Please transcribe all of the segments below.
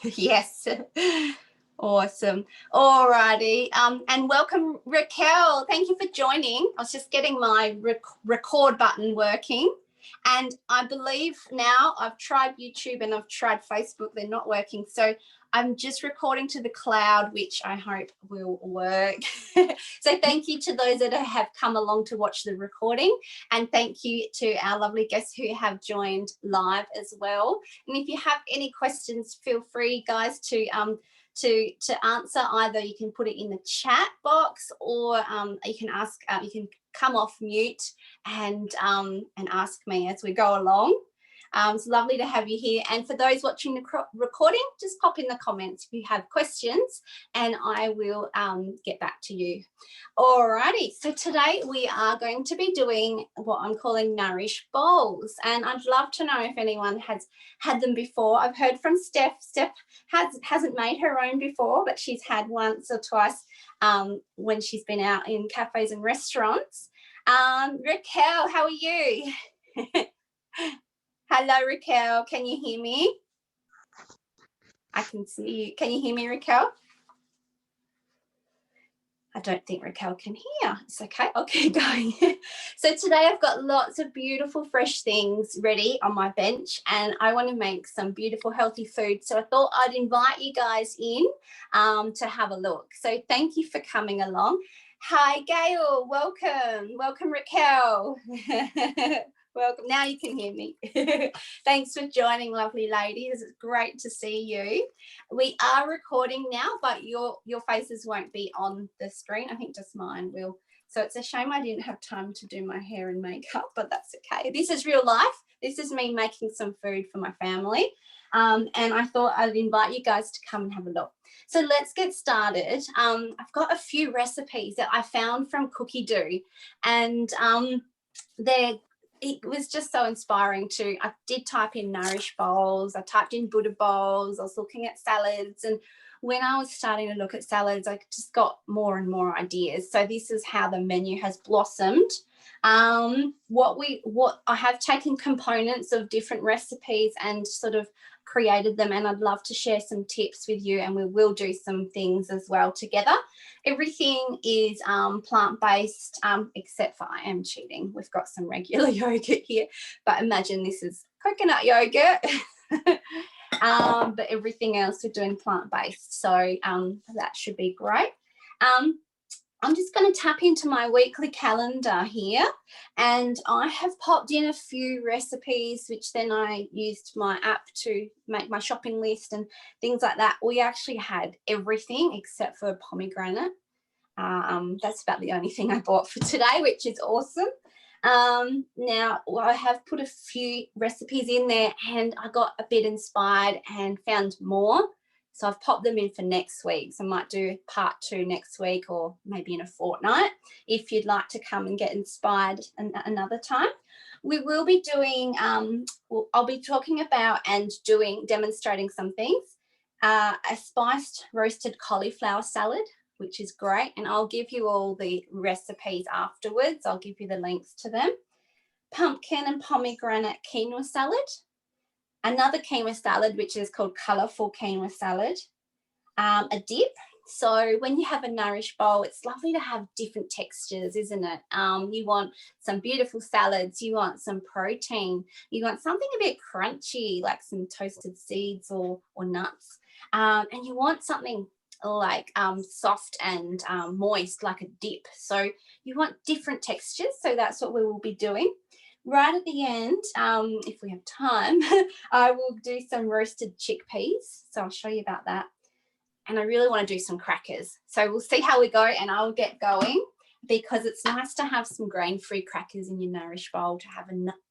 Yes. Awesome. All righty. And welcome, Raquel. Thank you for joining. I was just getting my record button working. And I believe now I've tried YouTube and I've tried Facebook. They're not working. So I'm just recording to the cloud, which I hope will work. So thank you to those that have come along to watch the recording. And thank you to our lovely guests who have joined live as well. And if you have any questions, feel free, guys, to answer. Either you can put it in the chat box, or you can ask. You can come off mute and ask me as we go along. It's lovely to have you here. And for those watching the recording, just pop in the comments if you have questions, and I will get back to you. Alrighty, so today we are going to be doing what I'm calling Nourish Bowls, and I'd love to know if anyone has had them before. I've heard from Steph. Steph hasn't made her own before, but she's had once or twice when she's been out in cafes and restaurants. Raquel, how are you? Hello, Raquel. Can you hear me? I can see you. Can you hear me, Raquel? I don't think Raquel can hear. It's okay. I'll keep going. So today I've got lots of beautiful fresh things ready on my bench, and I want to make some beautiful healthy food. So I thought I'd invite you guys in to have a look. So thank you for coming along. Hi, Gail. Welcome. Welcome, Raquel. Welcome. Now you can hear me. Thanks for joining, lovely ladies. It's great to see you. We are recording now, but your faces won't be on the screen. I think just mine will. So it's a shame I didn't have time to do my hair and makeup, but that's okay. This is real life. This is me making some food for my family. And I thought I'd invite you guys to come and have a look. So let's get started. I've got a few recipes that I found from Cookie Do, and it was just so inspiring to, I did type in Nourish Bowls, I typed in Buddha Bowls, I was looking at salads, and when I was starting to look at salads, I just got more and more ideas. So this is how the menu has blossomed. What I have taken components of different recipes and sort of created them, and I'd love to share some tips with you, and we will do some things as well together. Everything is plant-based, except for I am cheating. We've got some regular yogurt here, but imagine this is coconut yogurt. But everything else we're doing plant-based, so that should be great. I'm just going to tap into my weekly calendar here, and I have popped in a few recipes, which then I used my app to make my shopping list and things like that. We actually had everything except for pomegranate. That's about the only thing I bought for today, which is awesome. Now I have put a few recipes in there, and I got a bit inspired and found more. So I've popped them in for next week. So I might do part 2 next week, or maybe in a fortnight, if you'd like to come and get inspired another time. We will be doing, I'll be talking about and demonstrating some things. A spiced roasted cauliflower salad, which is great. And I'll give you all the recipes afterwards. I'll give you the links to them. Pumpkin and pomegranate quinoa salad. Another quinoa salad, which is called colourful quinoa salad. A dip. So when you have a Nourish bowl, it's lovely to have different textures, isn't it? You want some beautiful salads. You want some protein. You want something a bit crunchy, like some toasted seeds or nuts. And you want something like soft and moist, like a dip. So you want different textures. So that's what we will be doing. Right at the end, if we have time, I will do some roasted chickpeas. So I'll show you about that. And I really want to do some crackers. So we'll see how we go, and I'll get going, because it's nice to have some grain-free crackers in your Nourish bowl to have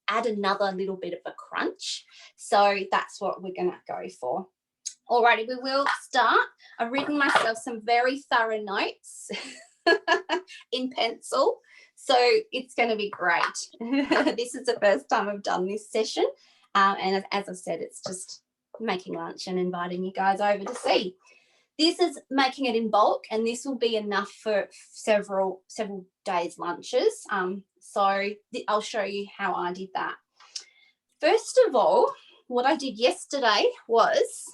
add another little bit of a crunch. So that's what we're going to go for. Alrighty, we will start. I've written myself some very thorough notes in pencil. So it's going to be great. This is the first time I've done this session. And as I said, it's just making lunch and inviting you guys over to see. This is making it in bulk, and this will be enough for several days' lunches. So I'll show you how I did that. First of all, what I did yesterday was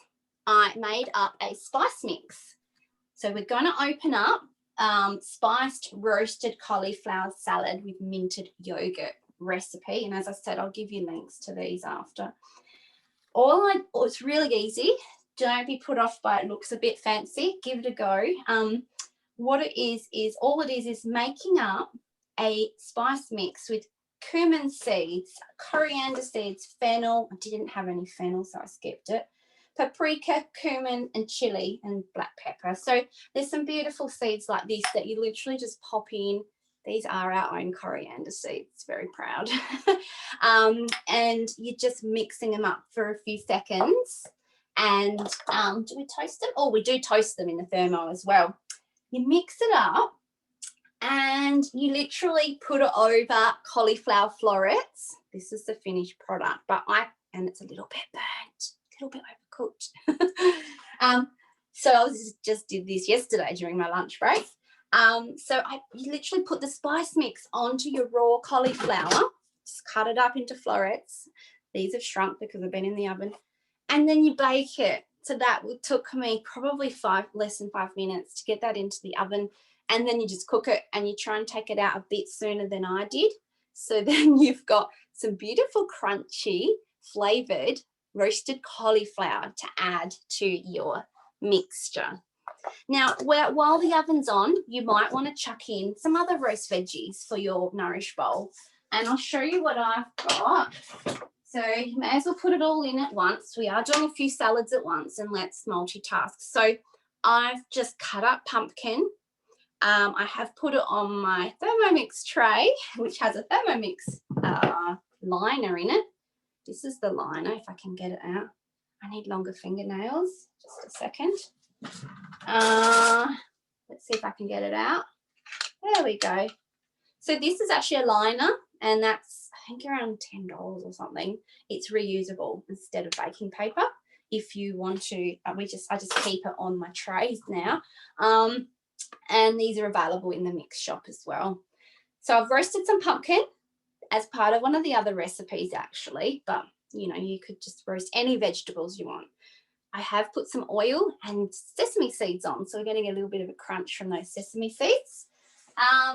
I made up a spice mix. So we're going to open up spiced roasted cauliflower salad with minted yogurt recipe. And as I said, I'll give you links to these after. It's really easy. Don't be put off by it looks a bit fancy. Give it a go. What it is all it is making up a spice mix with cumin seeds, coriander seeds, fennel. I didn't have any fennel, so I skipped it. Paprika, cumin, and chili, and black pepper. So there's some beautiful seeds like this that you literally just pop in. These are our own coriander seeds, very proud. And you're just mixing them up for a few seconds. And do we toast them? Oh, we do toast them in the thermo as well. You mix it up and you literally put it over cauliflower florets. This is the finished product, and it's a little bit burnt, a little bit overcooked. So I just did this yesterday during my lunch break. So you literally put the spice mix onto your raw cauliflower, just cut it up into florets. These have shrunk because they've been in the oven. And then you bake it. So that took me probably less than 5 minutes to get that into the oven. And then you just cook it and you try and take it out a bit sooner than I did. So then you've got some beautiful crunchy flavoured roasted cauliflower to add to your mixture. Now, while the oven's on, you might want to chuck in some other roast veggies for your Nourish bowl. And I'll show you what I've got. So you may as well put it all in at once. We are doing a few salads at once, and let's multitask. So I've just cut up pumpkin. I have put it on my Thermomix tray, which has a Thermomix liner in it. This is the liner, if I can get it out. I need longer fingernails. Just a second. Let's see if I can get it out. There we go. So this is actually a liner, and that's, I think, around $10 or something. It's reusable instead of baking paper. If you want to, I just keep it on my trays now. And these are available in the mix shop as well. So I've roasted some pumpkin as part of one of the other recipes actually, but you know, you could just roast any vegetables you want. I have put some oil and sesame seeds on, so we're getting a little bit of a crunch from those sesame seeds.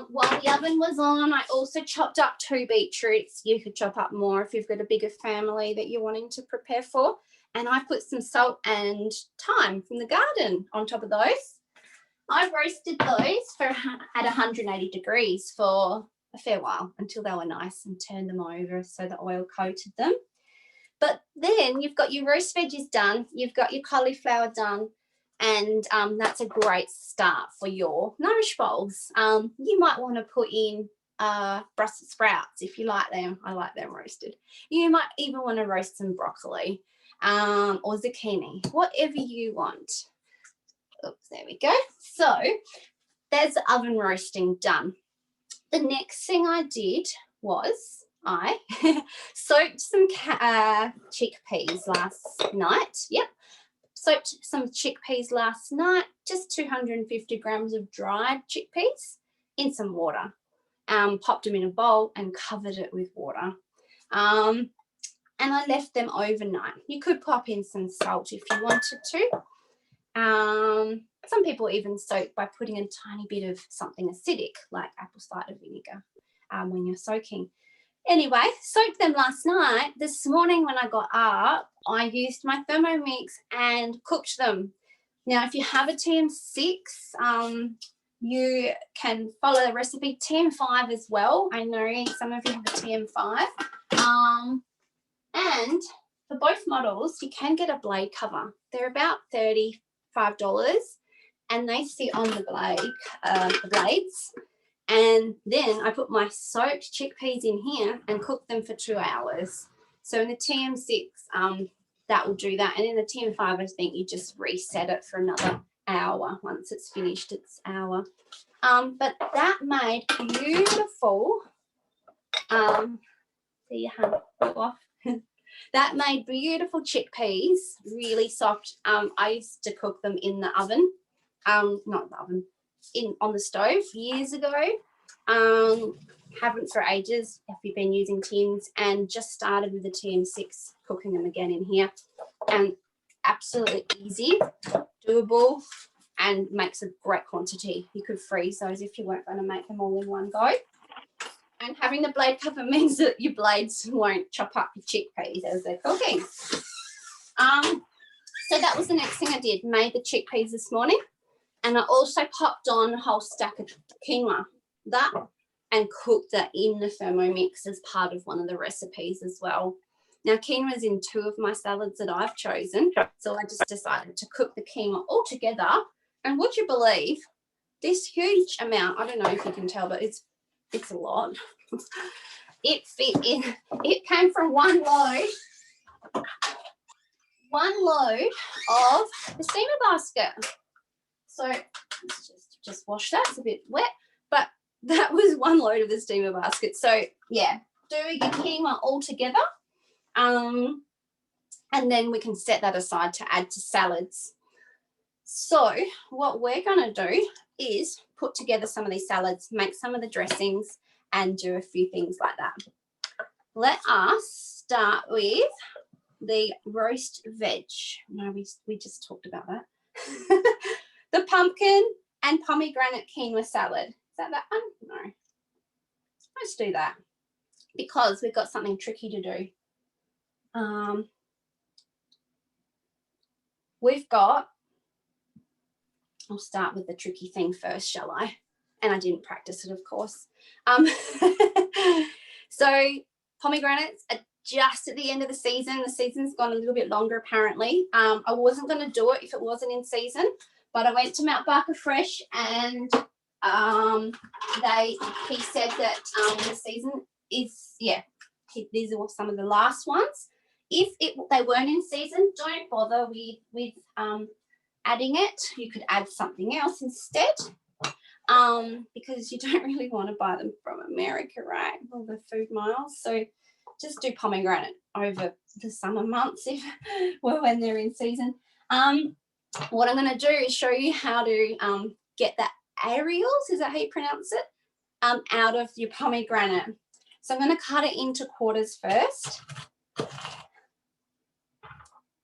While the oven was on, I also chopped up 2 beetroots. You could chop up more if you've got a bigger family that you're wanting to prepare for. And I put some salt and thyme from the garden on top of those. I roasted those at 180 degrees for a fair while until they were nice, and turned them over so the oil coated them. But then you've got your roast veggies done, you've got your cauliflower done, and that's a great start for your Nourish bowls. You might want to put in Brussels sprouts if you like them. I like them roasted. You might even want to roast some broccoli or zucchini, whatever you want. Oops, there we go. So there's the oven roasting done. The next thing I did was I soaked some chickpeas last night. Yep. Soaked some chickpeas last night, just 250 grams of dried chickpeas in some water. Popped them in a bowl and covered it with water. And I left them overnight. You could pop in some salt if you wanted to. Some people even soak by putting a tiny bit of something acidic like apple cider vinegar when you're soaking. Anyway, soaked them last night. This morning when I got up, I used my Thermomix and cooked them. Now, if you have a TM6, you can follow the recipe. TM5 as well. I know some of you have a TM5. And for both models, you can get a blade cover. They're about $35, and they sit on the blades. And then I put my soaked chickpeas in here and cook them for 2 hours. So in the TM6, that will do that. And in the TM5, I think you just reset it for another hour once it's finished its hour. But that made beautiful, that made beautiful chickpeas, really soft. I used to cook them in the oven, not the oven, on the stove years ago. Haven't for ages if you've been using tins, and just started with the TM6 cooking them again in here. And absolutely easy, doable, and makes a great quantity. You could freeze those if you weren't going to make them all in one go. And having the blade cover means that your blades won't chop up your chickpeas as they're cooking. So that was the next thing I did, made the chickpeas this morning. And I also popped on a whole stack of quinoa, that, and cooked that in the Thermomix as part of one of the recipes as well. Now, quinoa is in 2 of my salads that I've chosen, so I just decided to cook the quinoa all together. And would you believe this huge amount, I don't know if you can tell, but it's a lot. It fit in, it came from one load of the steamer basket. So let's just wash that, it's a bit wet, but that was one load of the steamer basket. So yeah, do your quinoa all together, and then we can set that aside to add to salads. So what we're going to do is put together some of these salads, make some of the dressings, and do a few things like that. Let us start with the roast veg. No, we just talked about that. The pumpkin and pomegranate quinoa salad. Is that one? No. Let's do that because we've got something tricky to do. We've got, I'll start with the tricky thing first, shall I? And I didn't practice it, of course. So pomegranates are just at the end of the season. The season's gone a little bit longer, apparently. I wasn't going to do it if it wasn't in season, but I went to Mount Barker Fresh, and he said that the season is, yeah, these are some of the last ones. If they weren't in season, don't bother with adding it. You could add something else instead, because you don't really want to buy them from America, right? All the food miles. So just do pomegranate over the summer months when they're in season. What I'm going to do is show you how to get the areoles, is that how you pronounce it, out of your pomegranate. So I'm going to cut it into quarters first.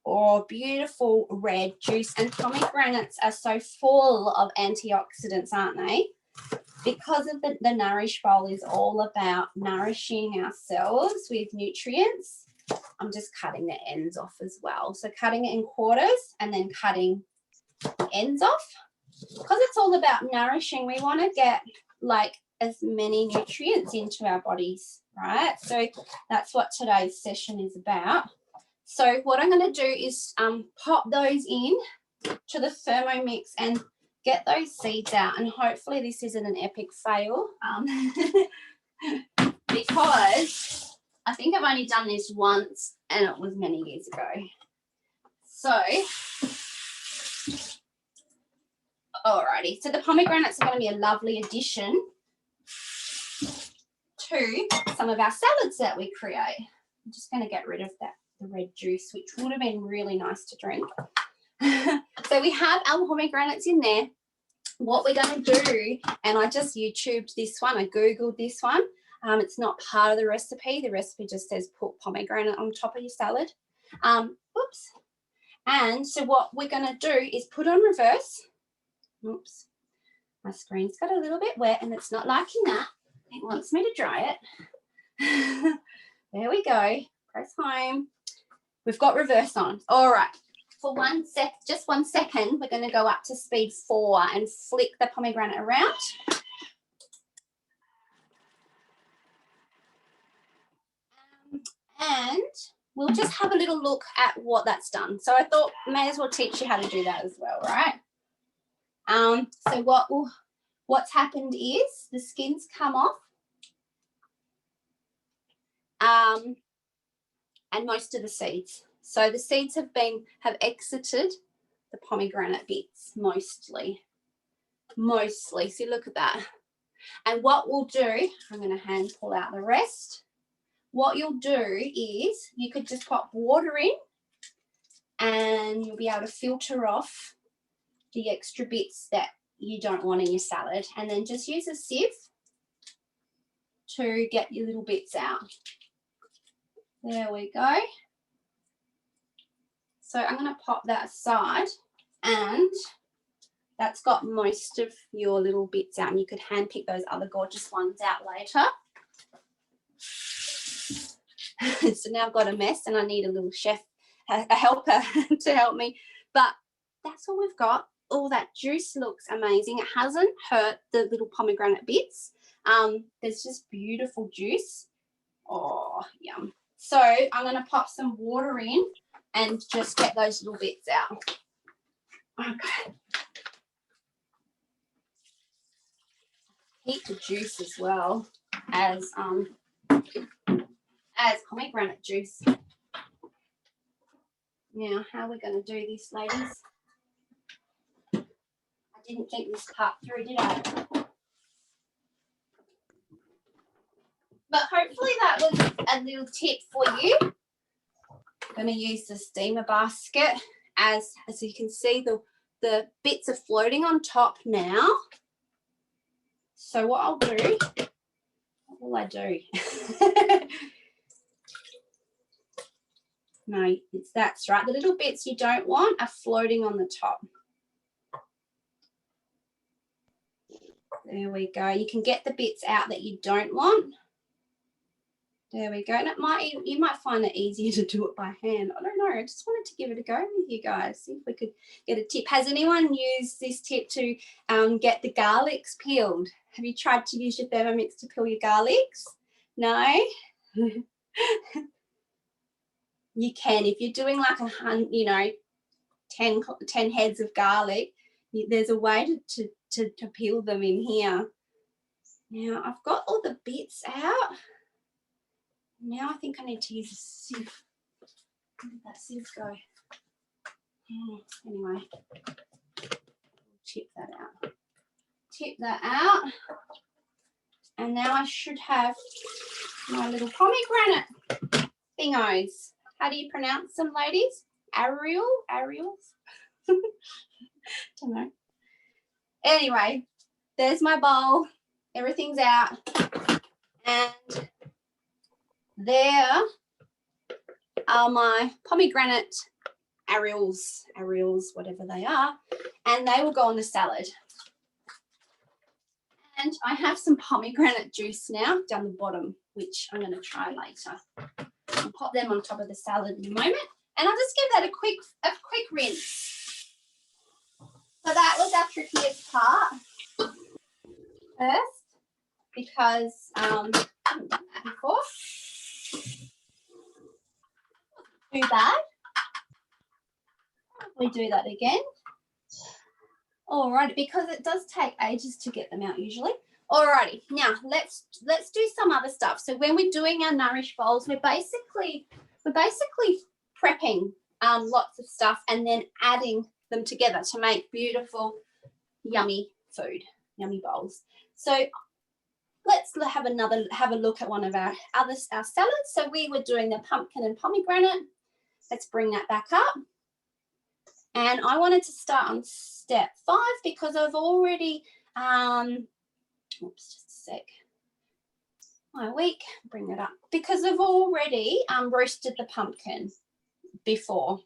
Oh, beautiful red juice. And pomegranates are so full of antioxidants, aren't they? Because of the Nourish Bowl is all about nourishing ourselves with nutrients. I'm just cutting the ends off as well. So cutting it in quarters and then cutting the ends off. Because it's all about nourishing, we want to get like as many nutrients into our bodies, right? So that's what today's session is about. So what I'm going to do is pop those in to the Thermomix and get those seeds out. And hopefully this isn't an epic fail, because I think I've only done this once and it was many years ago. So, alrighty. So the pomegranates are going to be a lovely addition to some of our salads that we create. I'm just going to get rid of the red juice, which would have been really nice to drink. So we have our pomegranates in there. What we're going to do, and I just YouTubed this one, I Googled this one. It's not part of the recipe. The recipe just says put pomegranate on top of your salad. Oops. And so what we're going to do is put on reverse. Oops. My screen's got a little bit wet and it's not liking that. It wants me to dry it. There we go. Press home. We've got reverse on. All right. For just 1 second, we're going to go up to speed 4 and flick the pomegranate around. And we'll just have a little look at what that's done. So I thought may as well teach you how to do that as well, right? So what's happened is the skin's come off. And most of the seeds. So the seeds have exited the pomegranate bits mostly. So look at that. And what we'll do, I'm going to hand pull out the rest. What you'll do is you could just pop water in and you'll be able to filter off the extra bits that you don't want in your salad, and then just use a sieve to get your little bits out. There we go. So I'm going to pop that aside, and that's got most of your little bits out, and you could hand pick those other gorgeous ones out later. So now I've got a mess and I need a little chef, a helper to help me. But that's what we've got. All that juice looks amazing. It hasn't hurt the little pomegranate bits. There's just beautiful juice. Oh, yum. So I'm going to pop some water in and just get those little bits out. Okay. Heap of juice as well as pomegranate juice. Now, how are we going to do this, ladies? I didn't think this part through, did I? But hopefully that was a little tip for you. I'm going to use the steamer basket. As you can see, the bits are floating on top now. So what I'll do, what will I do? No, that's right. The little bits you don't want are floating on the top. There we go. You can get the bits out that you don't want. There we go. And you might find it easier to do it by hand. I don't know. I just wanted to give it a go with you guys. See if we could get a tip. Has anyone used this tip to get the garlics peeled? Have you tried to use your Thermomix to peel your garlics? No? You can. If you're doing like 10 heads of garlic, there's a way to peel them in here. Now I've got all the bits out. Now I think I need to use a sieve. Where did that sieve go? Anyway, tip that out. Tip that out. And now I should have my little pomegranate thingos. How do you pronounce them, ladies? Ariels? Don't know. Anyway, there's my bowl. Everything's out. And there are my pomegranate Ariels, whatever they are. And they will go on the salad. And I have some pomegranate juice now down the bottom, which I'm going to try later. I'll pop them on top of the salad in a moment. And I'll just give that a quick rinse. So that was our trickiest part first, because I haven't done that before. Too bad. We do that again. All right, because it does take ages to get them out usually. Alrighty, now let's do some other stuff. So when we're doing our Nourish Bowls, we're basically prepping lots of stuff and then adding them together to make beautiful, yummy food, yummy bowls. So let's have a look at one of our salads. So we were doing the pumpkin and pomegranate. Let's bring that back up. And I wanted to start on step 5 because I've already oops, just a sec. My week, bring it up. Because I've already roasted the pumpkin before.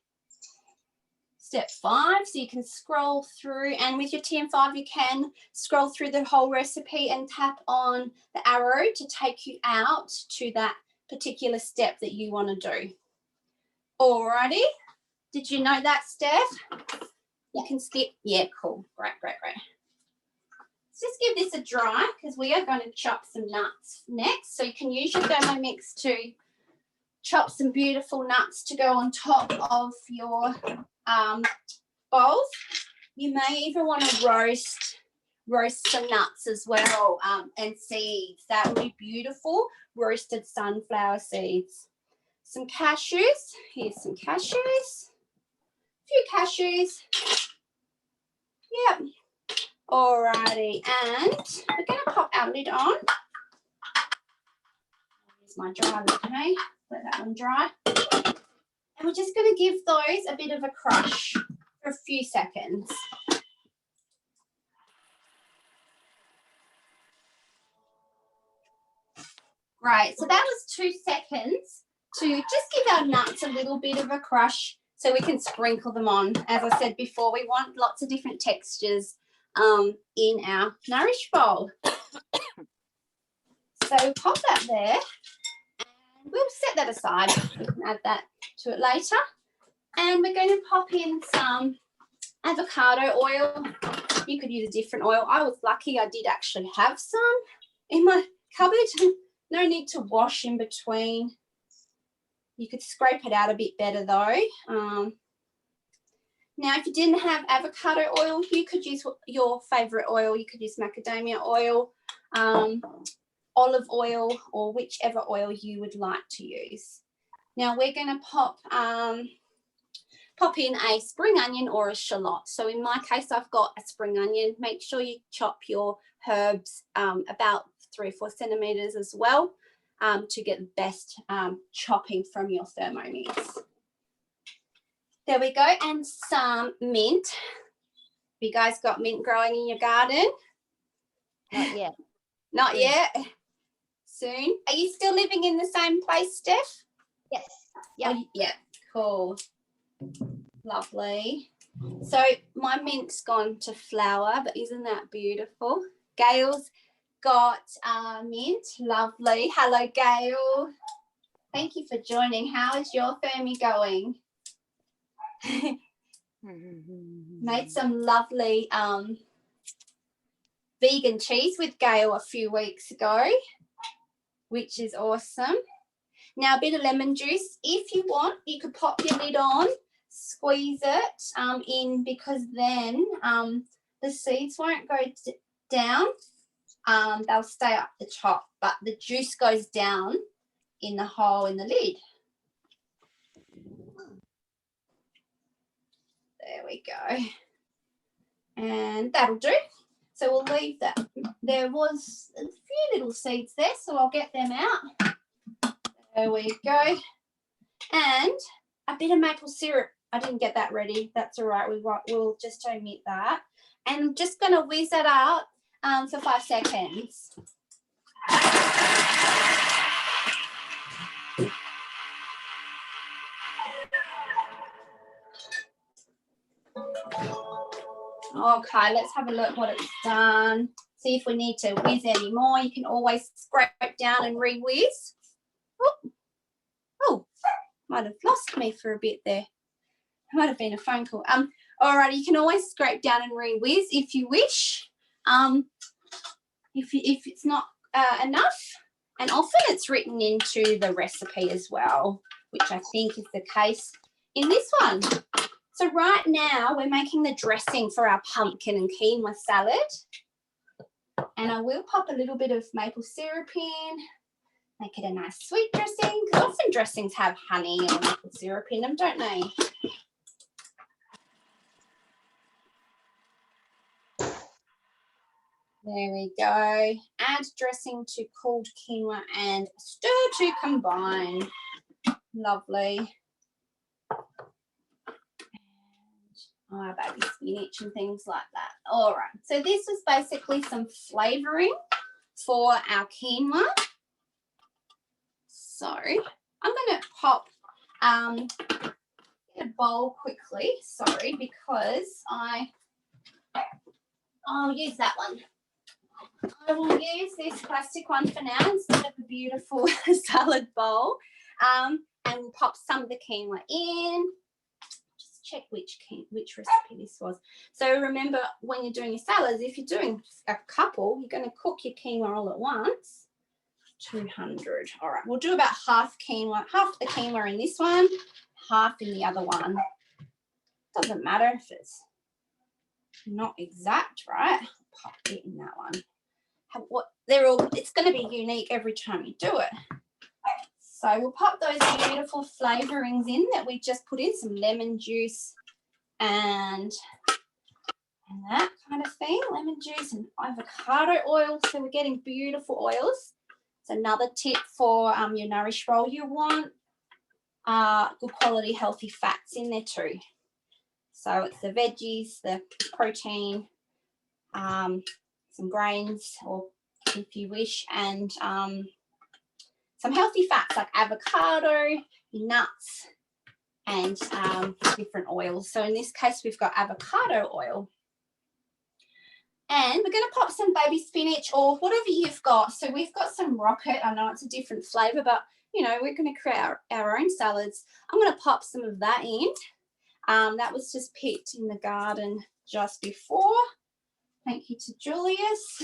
Step 5, so you can scroll through, and with your TM5 you can scroll through the whole recipe and tap on the arrow to take you out to that particular step that you want to do. Alrighty, did you know that, Steph? You can skip, yeah, cool, great. Let's just give this a dry because we are going to chop some nuts next. So you can use your Thermomix to chop some beautiful nuts to go on top of your bowls. You may even want to roast some nuts as well, and seeds. That would be beautiful. Roasted sunflower seeds. Some cashews. Here's some cashews. A few cashews. Yep. Alrighty, and we're going to pop our lid on. Here's my dry lid, okay? Let that one dry. And we're just going to give those a bit of a crush for a few seconds. Great, so that was 2 seconds to just give our nuts a little bit of a crush So we can sprinkle them on. As I said before, we want lots of different textures in our Nourish bowl. So pop that there, and we'll set that aside. We can add that to it later. And we're going to pop in some avocado oil. You could use a different oil. I was lucky I did actually have some in my cupboard. No need to wash in between. You could scrape it out a bit better though. Now, if you didn't have avocado oil, you could use your favourite oil. You could use macadamia oil, olive oil, or whichever oil you would like to use. Now, we're going to pop in a spring onion or a shallot. So in my case, I've got a spring onion. Make sure you chop your herbs about 3 or 4 centimetres as well to get the best chopping from your Thermomix. There we go, and some mint. You guys got mint growing in your garden? Not yet. Not yet? Soon. Are you still living in the same place, Steph? Yes. Yep. Oh, yeah, cool. Lovely. So my mint's gone to flower, but isn't that beautiful? Gail's got mint. Lovely. Hello, Gail. Thank you for joining. How is your Thermi going? Made some lovely vegan cheese with Gail a few weeks ago, which is awesome. Now, a bit of lemon juice. If you want, you could pop your lid on, squeeze it in, because then the seeds won't go down. They'll stay up the top, but the juice goes down in the hole in the lid. There we go. And that'll do. So we'll leave that. There was a few little seeds there, so I'll get them out. There we go. And a bit of maple syrup. I didn't get that ready. That's all right. We'll just omit that. And I'm just going to whiz that out for 5 seconds. Okay, let's have a look what it's done. See if we need to whiz any more. You can always scrape down and re-whiz. Oh, might have lost me for a bit there. Might have been a phone call. All right, you can always scrape down and re-whiz if you wish. If it's not enough, and often it's written into the recipe as well, which I think is the case in this one. So right now we're making the dressing for our pumpkin and quinoa salad. And I will pop a little bit of maple syrup in, make it a nice sweet dressing, because often dressings have honey or maple syrup in them, don't they? There we go. Add dressing to cooled quinoa and stir to combine. Lovely. Oh, baby spinach and things like that. All right, so this is basically some flavouring for our quinoa. So I'm going to pop a bowl quickly, sorry, because I'll use that one. I will use this plastic one for now instead of a beautiful salad bowl, and we'll pop some of the quinoa in. Check which recipe this was. So remember, when you're doing your salads, if you're doing a couple, you're going to cook your quinoa all at once. 200. All right, we'll do about half the quinoa in this one, half in the other one. Doesn't matter if it's not exact, right? Pop it in that one. It's going to be unique every time you do it. So we'll pop those beautiful flavourings in that we just put in, some lemon juice and that kind of thing, lemon juice and avocado oil. So we're getting beautiful oils. It's another tip for your Nourish roll. You want good quality healthy fats in there too. So it's the veggies, the protein, some grains, or if you wish, and some healthy fats like avocado, nuts, and different oils. So in this case, we've got avocado oil. And we're going to pop some baby spinach or whatever you've got. So we've got some rocket. I know it's a different flavour, but, you know, we're going to create our own salads. I'm going to pop some of that in. That was just picked in the garden just before. Thank you to Julius.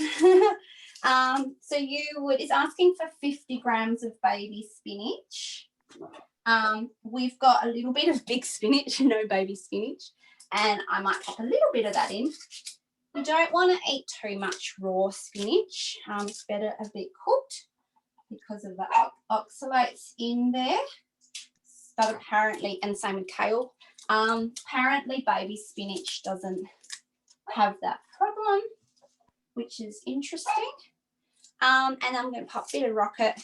So it's asking for 50 grams of baby spinach. We've got a little bit of big spinach, no baby spinach, and I might pop a little bit of that in. You don't want to eat too much raw spinach. It's better a bit cooked because of the oxalates in there. But apparently, and same with kale, apparently baby spinach doesn't have that problem, which is interesting. And I'm going to pop a bit of rocket.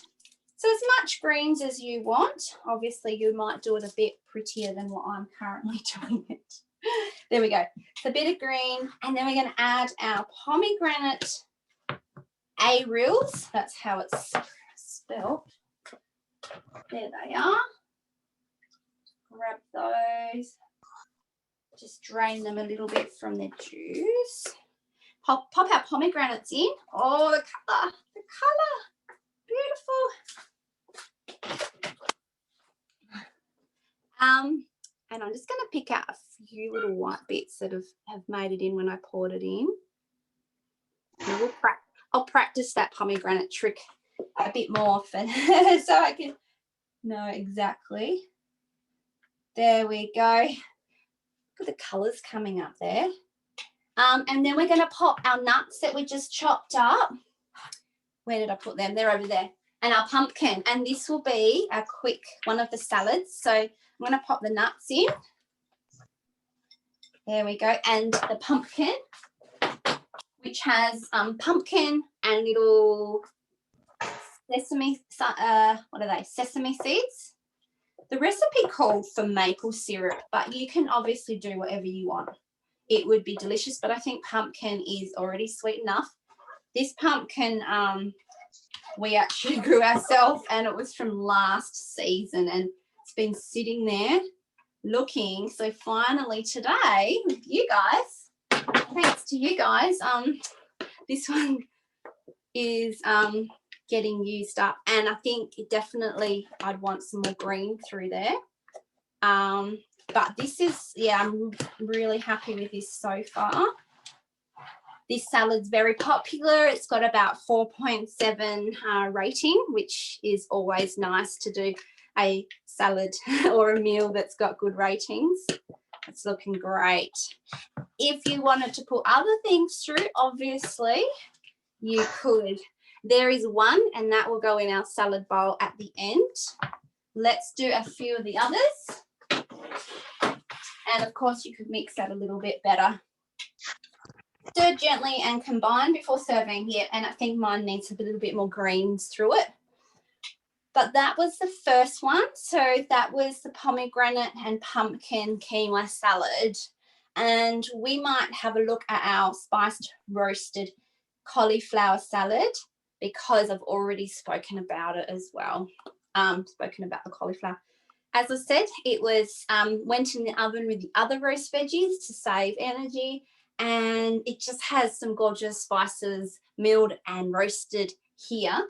So as much greens as you want. Obviously, you might do it a bit prettier than what I'm currently doing it. There we go. So a bit of green, and then we're going to add our pomegranate A-reels. That's how it's spelled. There they are. Grab those. Just drain them a little bit from their juice. Pop our pomegranates in. Oh, the colour. Beautiful. And I'm just going to pick out a few little white bits that have made it in when I poured it in. I'll practice that pomegranate trick a bit more often so I can know exactly. There we go. Look at the colours coming up there. And then we're going to pop our nuts that we just chopped up. Where did I put them? They're over there. And our pumpkin. And this will be a quick one of the salads. So I'm going to pop the nuts in. There we go. And the pumpkin, which has pumpkin and little sesame, sesame seeds. The recipe called for maple syrup, but you can obviously do whatever you want. It would be delicious, but I think pumpkin is already sweet enough. This pumpkin we actually grew ourselves, and it was from last season, and it's been sitting there looking. So finally today with you guys, thanks to you guys, this one is getting used up, and I think definitely I'd want some more green through there. But this is, yeah, I'm really happy with this so far. This salad's very popular. It's got about 4.7 rating, which is always nice to do a salad or a meal that's got good ratings. It's looking great. If you wanted to put other things through, obviously you could. There is one, and that will go in our salad bowl at the end. Let's do a few of the others. And of course you could mix that a little bit better. Stir gently and combine before serving here, and I think mine needs a little bit more greens through it. But that was the first one. So that was the pomegranate and pumpkin quinoa salad. And we might have a look at our spiced roasted cauliflower salad, because I've already spoken about it as well. Spoken about the cauliflower. As I said, it was went in the oven with the other roast veggies to save energy. And it just has some gorgeous spices milled and roasted here,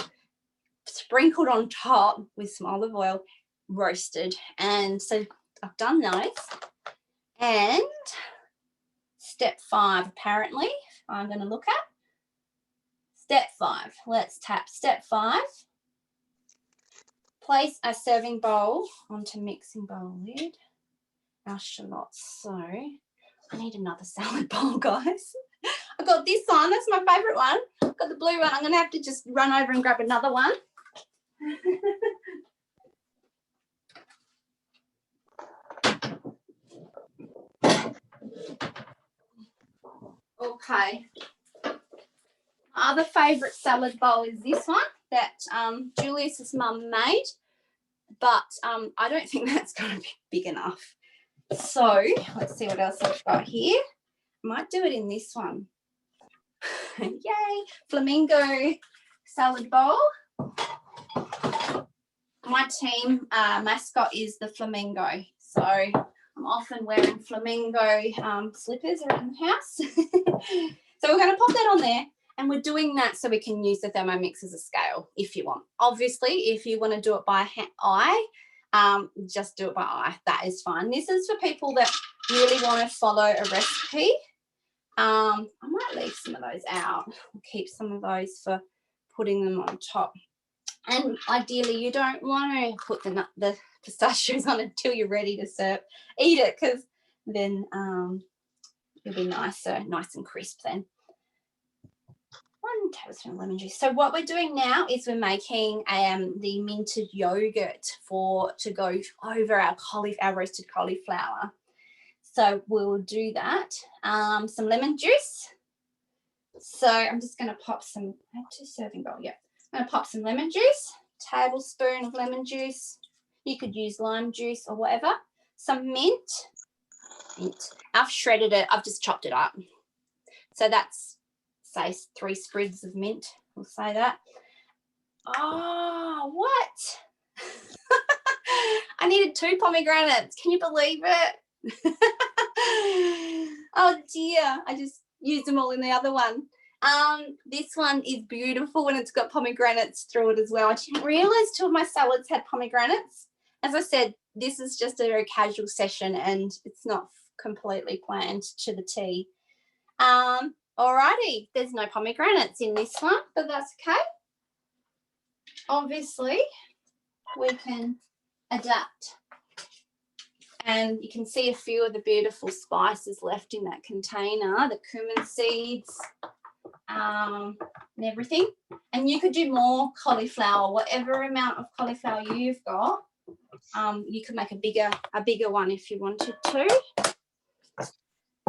sprinkled on top with some olive oil, roasted. And so I've done those. And step 5, apparently, I'm going to look at. Step 5, let's tap step 5. Place a serving bowl onto mixing bowl lid. Our shallots. So I need another salad bowl, guys. I got this one. That's my favourite one. I've got the blue one. I'm going to have to just run over and grab another one. Okay. My other favourite salad bowl is this one that Julius's mum made, but I don't think that's going to be big enough. So let's see what else I've got here. Might do it in this one. Yay, Flamingo salad bowl. My team mascot is the Flamingo. So I'm often wearing Flamingo slippers around the house. So we're going to pop that on there, and we're doing that so we can use the Thermomix as a scale if you want. Obviously, if you want to do it by eye, just do it by eye. That is fine. This is for people that really want to follow a recipe. I might leave some of those out. I'll keep some of those for putting them on top. And ideally, you don't want to put the pistachios on until you're ready to serve. Eat it, because then it'll be nice and crisp then. 1 tablespoon of lemon juice. So what we're doing now is we're making the minted yogurt to go over our roasted cauliflower. So we'll do that. Some lemon juice. So I'm just going to pop some. I have 2 serving bowls. Yeah, I'm going to pop some lemon juice. Tablespoon of lemon juice. You could use lime juice or whatever. Some mint. I've shredded it. I've just chopped it up. So that's, say, 3 sprigs of mint. We'll say that. Oh, what? I needed 2 pomegranates. Can you believe it? Oh dear, I just used them all in the other one. This one is beautiful and it's got pomegranates through it as well. I didn't realise 2 of my salads had pomegranates. As I said, this is just a very casual session and it's not completely planned to the T. Alrighty, there's no pomegranates in this one, but that's okay. Obviously, we can adapt. And you can see a few of the beautiful spices left in that container, the cumin seeds and everything. And you could do more cauliflower, whatever amount of cauliflower you've got. You could make a bigger one if you wanted to.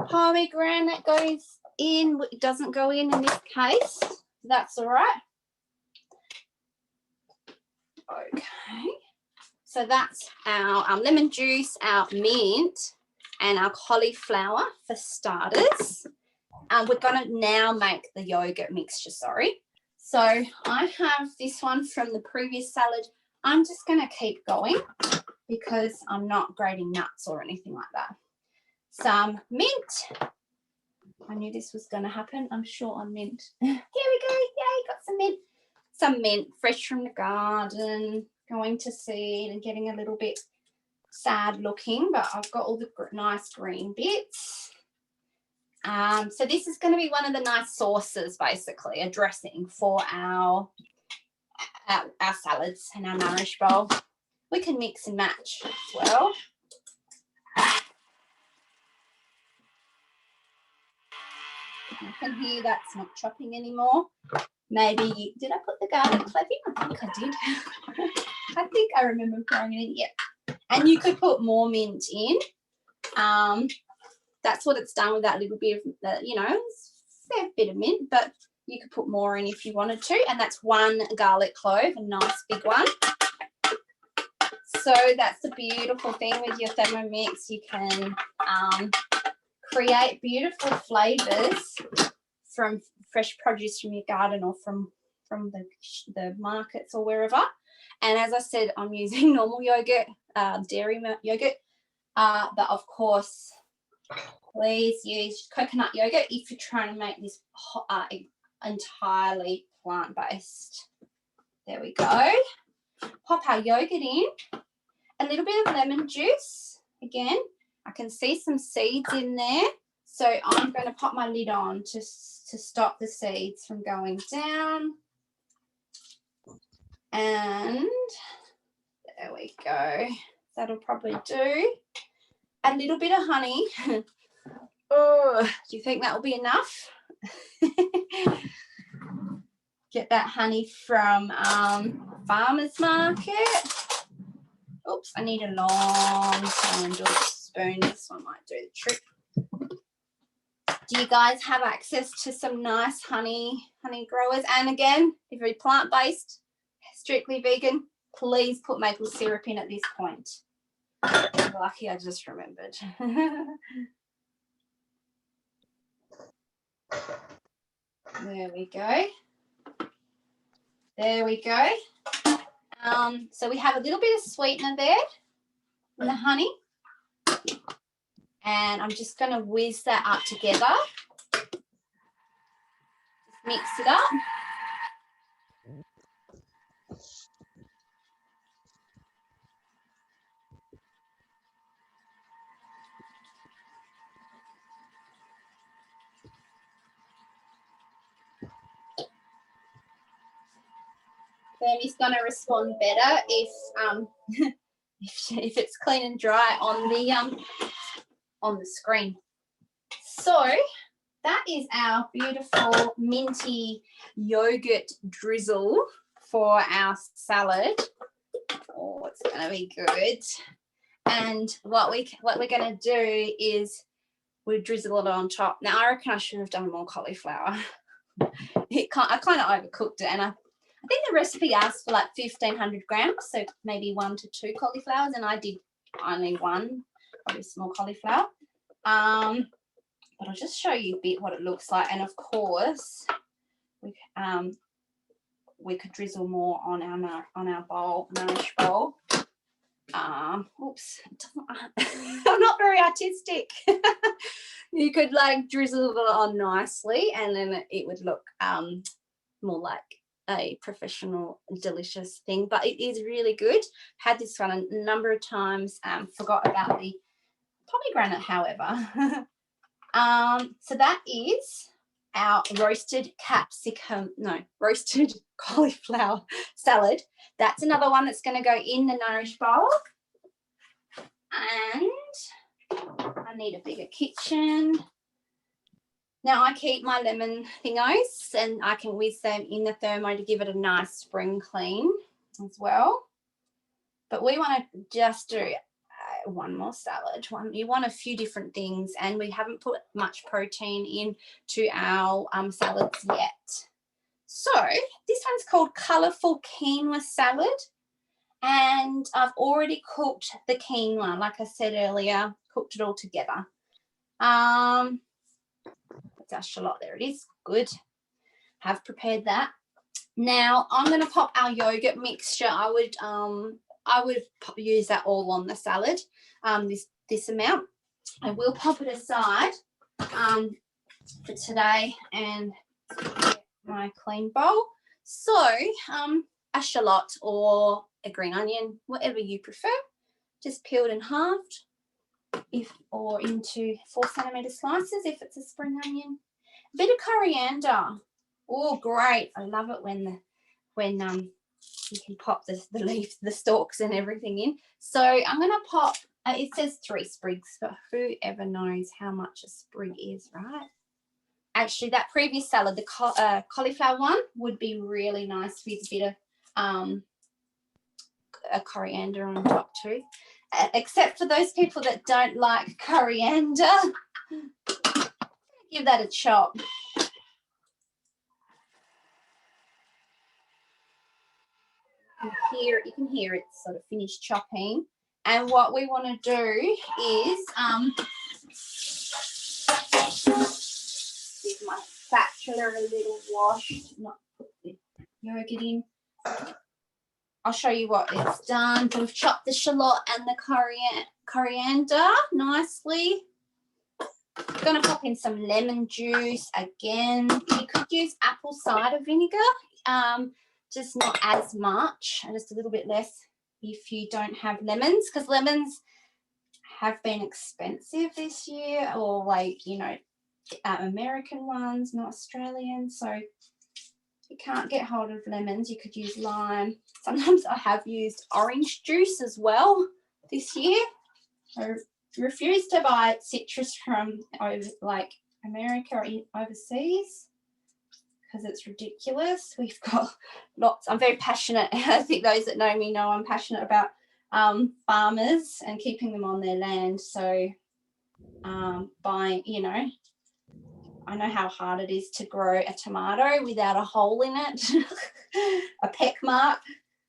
Pomegranate goes in. It doesn't go in this case. That's all right. Okay. So that's our lemon juice, our mint, and our cauliflower for starters. We're going to now make the yogurt mixture, So I have this one from the previous salad. I'm just going to keep going because I'm not grating nuts or anything like that. Some mint. I knew this was going to happen. I'm short on mint. Here we go. Yay, got some mint. Some mint, fresh from the garden, going to seed and getting a little bit sad looking, but I've got all the nice green bits. So this is going to be one of the nice sauces, basically, a dressing for our salads and our Nourish Bowl. We can mix and match as well. I can hear that's not chopping anymore. Maybe, did I put the garlic clove in? I think I did. I think I remember throwing it in. Yep. And you could put more mint in. That's what it's done with that little bit of, it's a fair bit of mint, but you could put more in if you wanted to. And that's 1 garlic clove, a nice big one. So that's the beautiful thing with your Thermomix. You can create beautiful flavours from fresh produce from your garden or from the markets or wherever. And as I said, I'm using normal yogurt, dairy yogurt, but of course, please use coconut yogurt if you're trying to make this entirely plant-based. There we go. Pop our yogurt in. A little bit of lemon juice. Again, I can see some seeds in there. So I'm going to pop my lid on to stop the seeds from going down. And there we go. That'll probably do. A little bit of honey. Oh, do you think that will be enough? Get that honey from farmer's market. Oops, I need a long handle spoon. This one might do the trick. Do you guys have access to some nice honey growers? And again, if you're plant-based, strictly vegan, please put maple syrup in at this point. Lucky I just remembered. There we go. There we go. So we have a little bit of sweetener there in the honey. And I'm just going to whiz that up together. Just mix it up. Fermie's going to respond better if if it's clean and dry on the screen. So that is our beautiful minty yogurt drizzle for our salad. Oh, it's going to be good. And what we're going to do is we drizzle it on top. Now I reckon I should have done more cauliflower. I kind of overcooked it, and I think the recipe asked for like 1,500 grams, so maybe 1 to 2 cauliflowers, and I did only one, probably small cauliflower. But I'll just show you a bit what it looks like, and of course we could drizzle more on our bowl, Nourish bowl. Oops, I'm not very artistic. You could like drizzle it on nicely, and then it would look more like a professional, delicious thing. But it is really good. Had this one a number of times. Forgot about the pomegranate, however. So that is our roasted cauliflower salad. That's another one that's going to go in the Nourish bowl. And I need a bigger kitchen. Now I keep my lemon thingos and I can whiz them in the thermo to give it a nice spring clean as well. But we want to just do one more salad. You want a few different things, and we haven't put much protein into our salads yet. So this one's called Colourful Quinoa Salad, and I've already cooked the quinoa, like I said earlier, cooked it all together. It's our shallot, there it is, good. Have prepared that. Now I'm going to pop our yogurt mixture. I would use that all on the salad, this amount. I will pop it aside for today and my clean bowl. So a shallot or a green onion, whatever you prefer, just peeled and halved, or into 4cm slices if it's a spring onion. A bit of coriander. Oh, great! I love it when you can pop the leaves, the stalks and everything in. So I'm going to pop, it says 3 sprigs, but whoever knows how much a sprig is, right? Actually, that previous salad, the cauliflower one, would be really nice with a bit of a coriander on top too. Except for those people that don't like coriander, give that a chop. You can hear it sort of finished chopping. And what we want to do is give my spatula a little wash, not put the yogurt in. I'll show you what it's done. We've chopped the shallot and the coriander nicely. I'm going to pop in some lemon juice again. You could use apple cider vinegar, just not as much, just a little bit less if you don't have lemons, because lemons have been expensive this year, or like, you know, American ones, not Australian. So if you can't get hold of lemons, you could use lime. Sometimes I have used orange juice as well this year. I refuse to buy citrus from like America or overseas because it's ridiculous. We've got lots. I'm very passionate. I think those that know me know I'm passionate about farmers and keeping them on their land. So buying, you know, I know how hard it is to grow a tomato without a hole in it, a peck mark.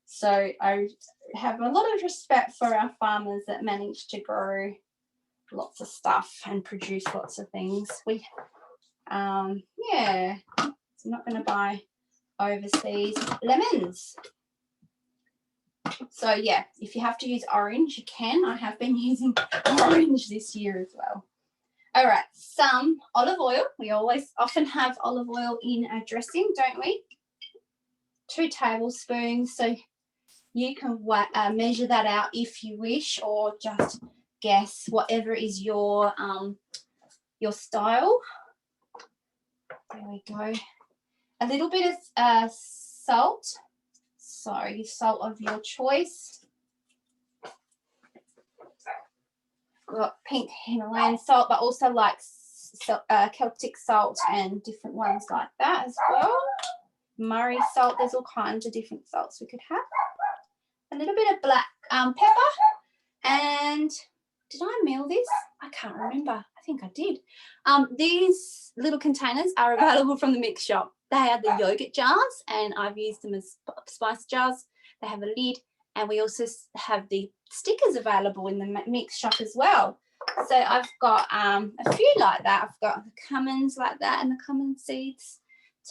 So I have a lot of respect for our farmers that manage to grow lots of stuff and produce lots of things. Yeah, so I'm not going to buy overseas lemons. So yeah, if you have to use orange, you can. I have been using orange this year as well. All right, some olive oil. We often have olive oil in our dressing, don't we? 2 tablespoons. So you can measure that out if you wish, or just guess, whatever is your style. There we go. A little bit of salt. So salt of your choice. Got pink Himalayan salt, but also like Celtic salt and different ones like that as well. Murray salt. There's all kinds of different salts we could have. A little bit of black pepper. And did I mill this? I can't remember. I think I did. These little containers are available from the mix shop. They are the yogurt jars, and I've used them as spice jars. They have a lid, and we also have the stickers available in the mix shop as well. So I've got a few like that. I've got the cummins like that and the cummin seeds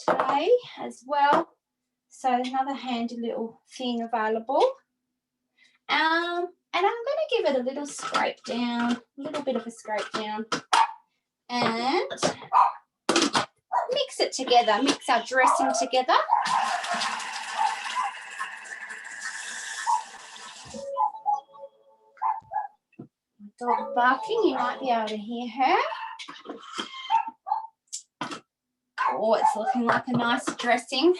today as well. So another handy little thing available. And I'm going to give it a little scrape down, a little bit of a scrape down, and mix it together, mix our dressing together. My dog barking, you might be able to hear her. Oh, it's looking like a nice dressing.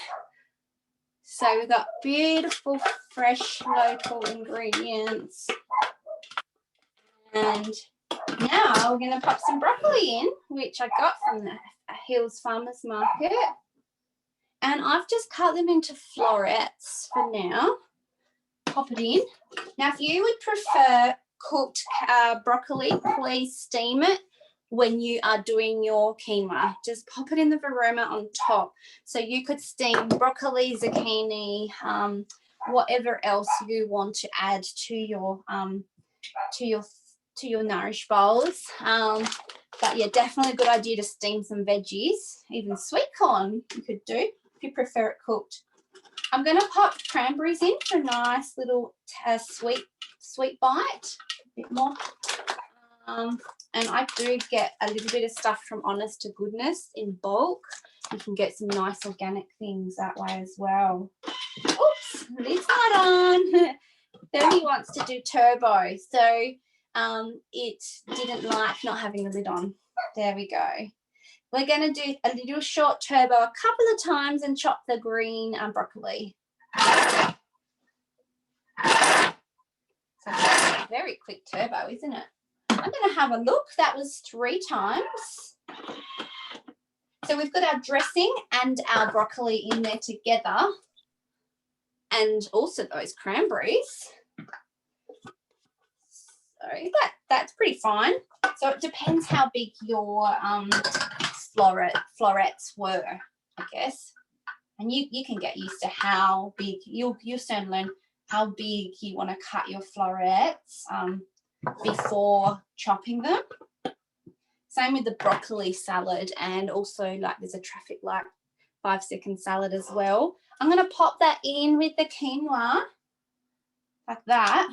So we've got beautiful, fresh, local ingredients. And now we're going to pop some broccoli in, which I got from the Hills Farmers Market. And I've just cut them into florets for now. Pop it in. Now, if you would prefer cooked broccoli, please steam it when you are doing your quinoa. Just pop it in the varoma on top. So you could steam broccoli, zucchini, whatever else you want to add to your Nourish Bowls. But yeah, definitely a good idea to steam some veggies. Even sweet corn you could do if you prefer it cooked. I'm going to pop cranberries in for a nice little sweet bite, a bit more. And I do get a little bit of stuff from Honest to Goodness in bulk. You can get some nice organic things that way as well. Oops, lid's not on. Fergie wants to do turbo, so it didn't like not having the lid on. There we go. We're going to do a little short turbo a couple of times and chop the green broccoli. So very quick turbo, isn't it? I'm going to have a look. That was 3 times. So we've got our dressing and our broccoli in there together, and also those cranberries. So that's pretty fine. So it depends how big your florets were, I guess. And you can get used to how big, you'll soon learn how big you want to cut your florets before chopping them. Same with the broccoli salad, and also like there's a traffic light 5-second salad as well. I'm going to pop that in with the quinoa like that.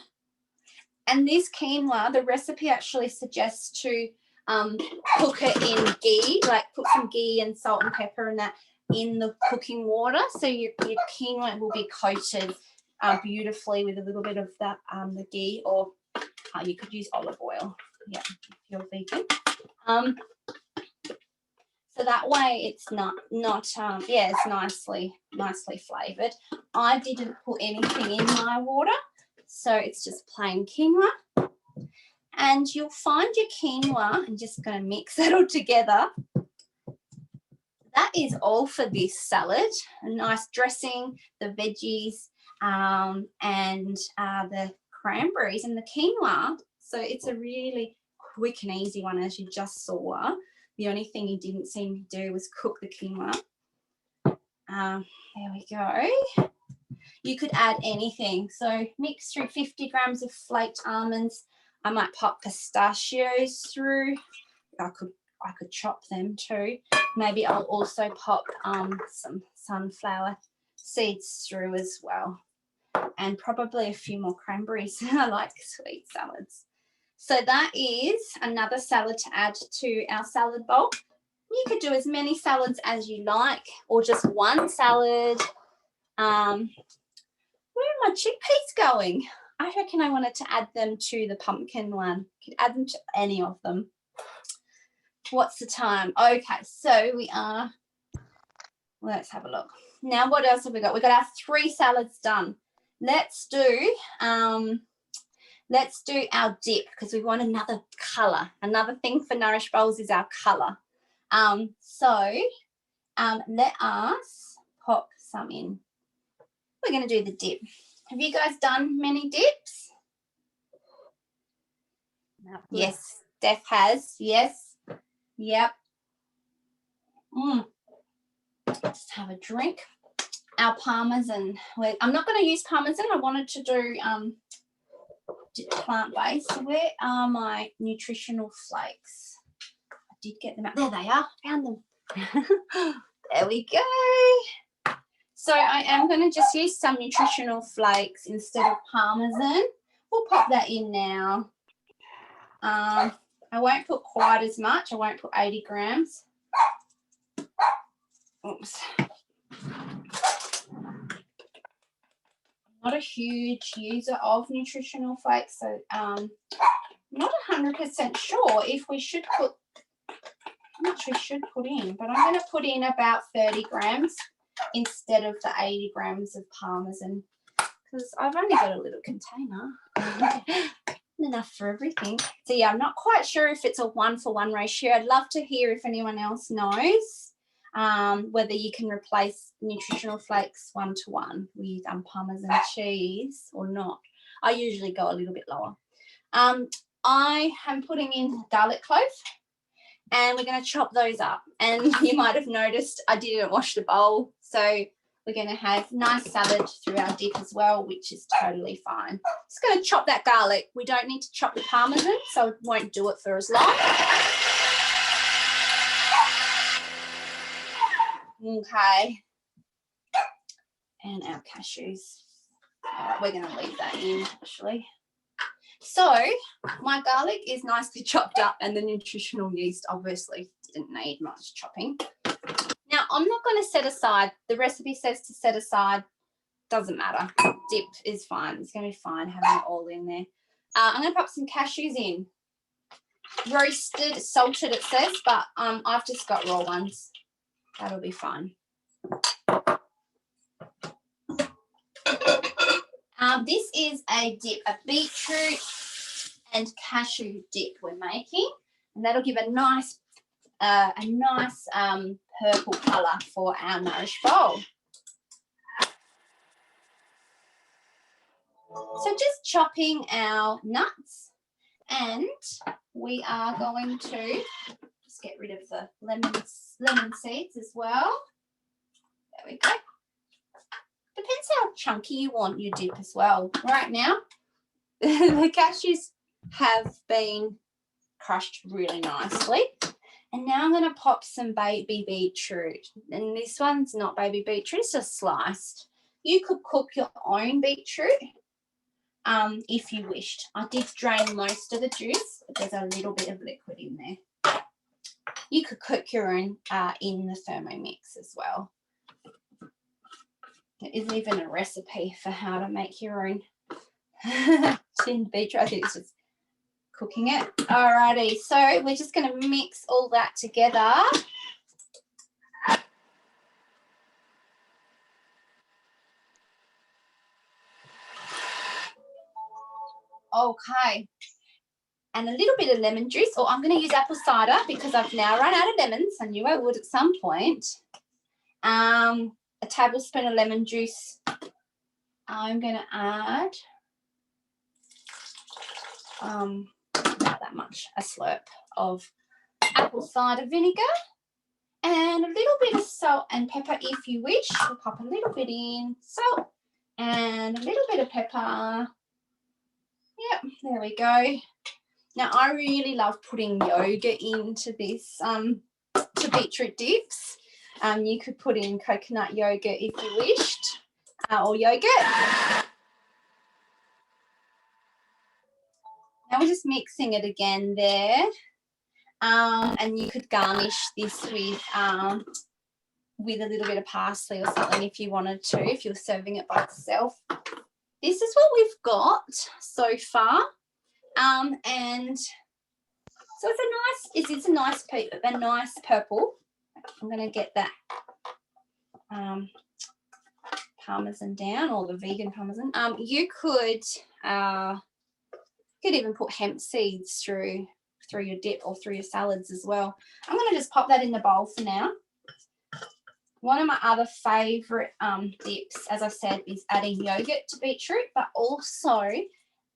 And this quinoa, the recipe actually suggests to cook it in ghee, like put some ghee and salt and pepper and that in the cooking water. So your quinoa will be coated beautifully with a little bit of that the ghee, or you could use olive oil, yeah, if you're vegan. So that way it's it's nicely flavoured. I didn't put anything in my water, so it's just plain quinoa. And you'll find your quinoa, I'm just going to mix that all together. That is all for this salad. A nice dressing, the veggies, and the cranberries and the quinoa. So it's a really quick and easy one, as you just saw. The only thing you didn't see me do was cook the quinoa. There we go. You could add anything. So mix through 50 grams of flaked almonds. I might pop pistachios through. I could chop them too. Maybe I'll also pop some sunflower seeds through as well. and probably a few more cranberries. I like sweet salads. So that is another salad to add to our salad bowl. You could do as many salads as you like, or just one salad. Where are my chickpeas going? I reckon I wanted to add them to the pumpkin one. Could add them to any of them. What's the time? Okay, so we are, let's have a look. Now what else have we got? We've got our 3 salads done. Let's do our dip, because we want another colour. Another thing for Nourish Bowls is our colour. Let us pop some in. We're going to do the dip. Have you guys done many dips? Yes, Steph has. Yes. Yep. Just have a drink. Our parmesan. I'm not going to use parmesan. I wanted to do plant-based. So where are my nutritional flakes? I did get them out. There they are. Found them. There we go. So I am going to just use some nutritional flakes instead of parmesan. We'll pop that in now. I won't put quite as much. I won't put 80 grams. Oops. Not a huge user of nutritional flakes, so not 100% sure if we should put, how much we should put in, but I'm going to put in about 30 grams instead of the 80 grams of parmesan, because I've only got a little container. Enough for everything. So yeah, I'm not quite sure if it's a 1-for-1 ratio. I'd love to hear if anyone else knows whether you can replace nutritional flakes 1-to-1 with parmesan cheese or not. I usually go a little bit lower. I am putting in garlic clove, and we're going to chop those up. And you might have noticed I didn't wash the bowl, so we're going to have nice salad through our dip as well, which is totally fine. Just going to chop that garlic. We don't need to chop the parmesan, so it won't do it for as long. Okay. And our cashews. All right, we're going to leave that in, actually. So my garlic is nicely chopped up, and the nutritional yeast obviously didn't need much chopping. Now, I'm not going to set aside, the recipe says to set aside, doesn't matter. Dip is fine. It's going to be fine having it all in there. I'm going to pop some cashews in. Roasted, salted it says, but I've just got raw ones. That'll be fine. This is a dip, a beetroot and cashew dip we're making, and that'll give a nice purple colour for our Nourish bowl. So just chopping our nuts, and we are going to just get rid of the lemon seeds as well. There we go. Depends how chunky you want your dip as well. Right now, the cashews have been crushed really nicely. And now I'm going to pop some baby beetroot. And this one's not baby beetroot, it's just sliced. You could cook your own beetroot if you wished. I did drain most of the juice, but there's a little bit of liquid in there. You could cook your own in the Thermomix as well. There isn't even a recipe for how to make your own tinned beetroot. I think it's just cooking it. Alrighty, so we're just going to mix all that together. Okay, and a little bit of lemon juice, or I'm going to use apple cider because I've now run out of lemons. I knew I would at some point. A tablespoon of lemon juice. I'm going to add not that much, a slurp of apple cider vinegar, and a little bit of salt and pepper if you wish. We'll pop a little bit in, salt and a little bit of pepper. Yep, there we go. Now I really love putting yogurt into this to beetroot dips. You could put in coconut yogurt if you wished, or yogurt. Now we're just mixing it again there. And you could garnish this with a little bit of parsley or something if you wanted to, if you're serving it by itself. This is what we've got so far. And so it's a nice purple. I'm going to get that parmesan down, or the vegan parmesan. You could even put hemp seeds through your dip or through your salads as well. I'm going to just pop that in the bowl for now. One of my other favourite dips, as I said, is adding yogurt to beetroot, but also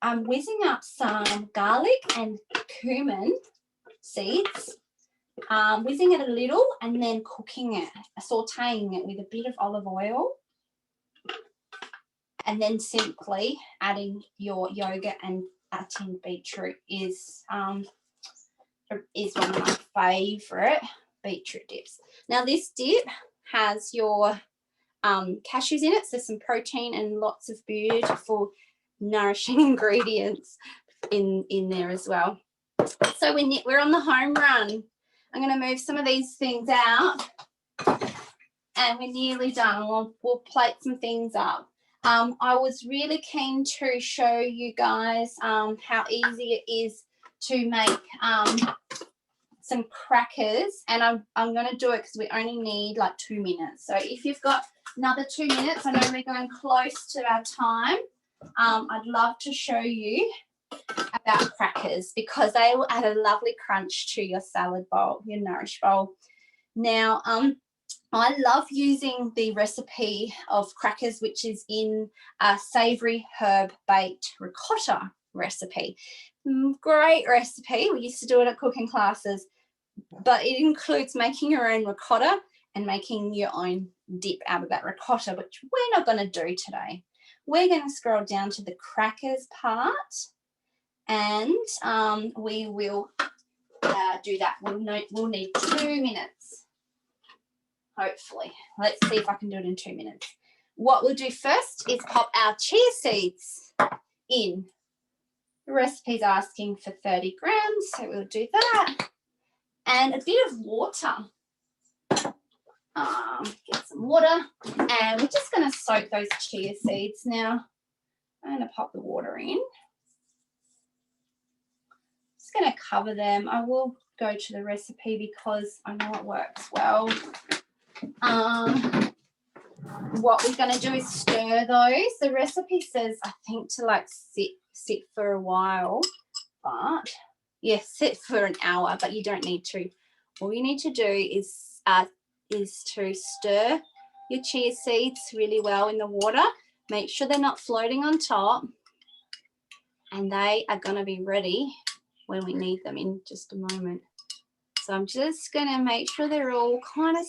whizzing up some garlic and cumin seeds, whizzing it a little and then cooking it, sauteing it with a bit of olive oil, and then simply adding your yogurt and tinned beetroot is one of my favourite beetroot dips. Now this dip has your cashews in it, so some protein and lots of beautiful nourishing ingredients in there as well. So we're on the home run. I'm going to move some of these things out, and we're nearly done. We'll plate some things up. I was really keen to show you guys how easy it is to make some crackers, and I'm going to do it because we only need like 2 minutes. So if you've got another 2 minutes, I know we're going close to our time. I'd love to show you about crackers because they will add a lovely crunch to your salad bowl, your Nourish bowl. Now, I love using the recipe of crackers, which is in a savoury herb baked ricotta recipe. Great recipe. We used to do it at cooking classes, but it includes making your own ricotta and making your own dip out of that ricotta, which we're not going to do today. We're going to scroll down to the crackers part, and we will do that. We'll need 2 minutes, hopefully. Let's see if I can do it in 2 minutes. What we'll do first is pop our chia seeds in. The recipe's asking for 30 grams, so we'll do that. And a bit of water. Get some water, and we're just going to soak those chia seeds now. I'm going to pop the water in. Just going to cover them. I will go to the recipe because I know it works well. What we're going to do is stir those. The recipe says, I think, to like sit for a while, but yes, sit for an hour, but you don't need to. All you need to do is to stir your chia seeds really well in the water. Make sure they're not floating on top, and they are going to be ready when we need them in just a moment. So I'm just going to make sure they're all kind of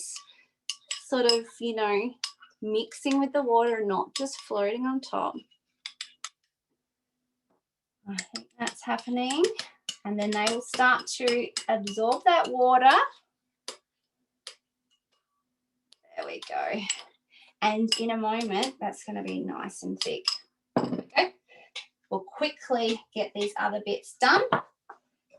sort of, you know, mixing with the water and not just floating on top. I think that's happening. And then they will start to absorb that water. There we go. And in a moment, that's going to be nice and thick. Okay. We'll quickly get these other bits done.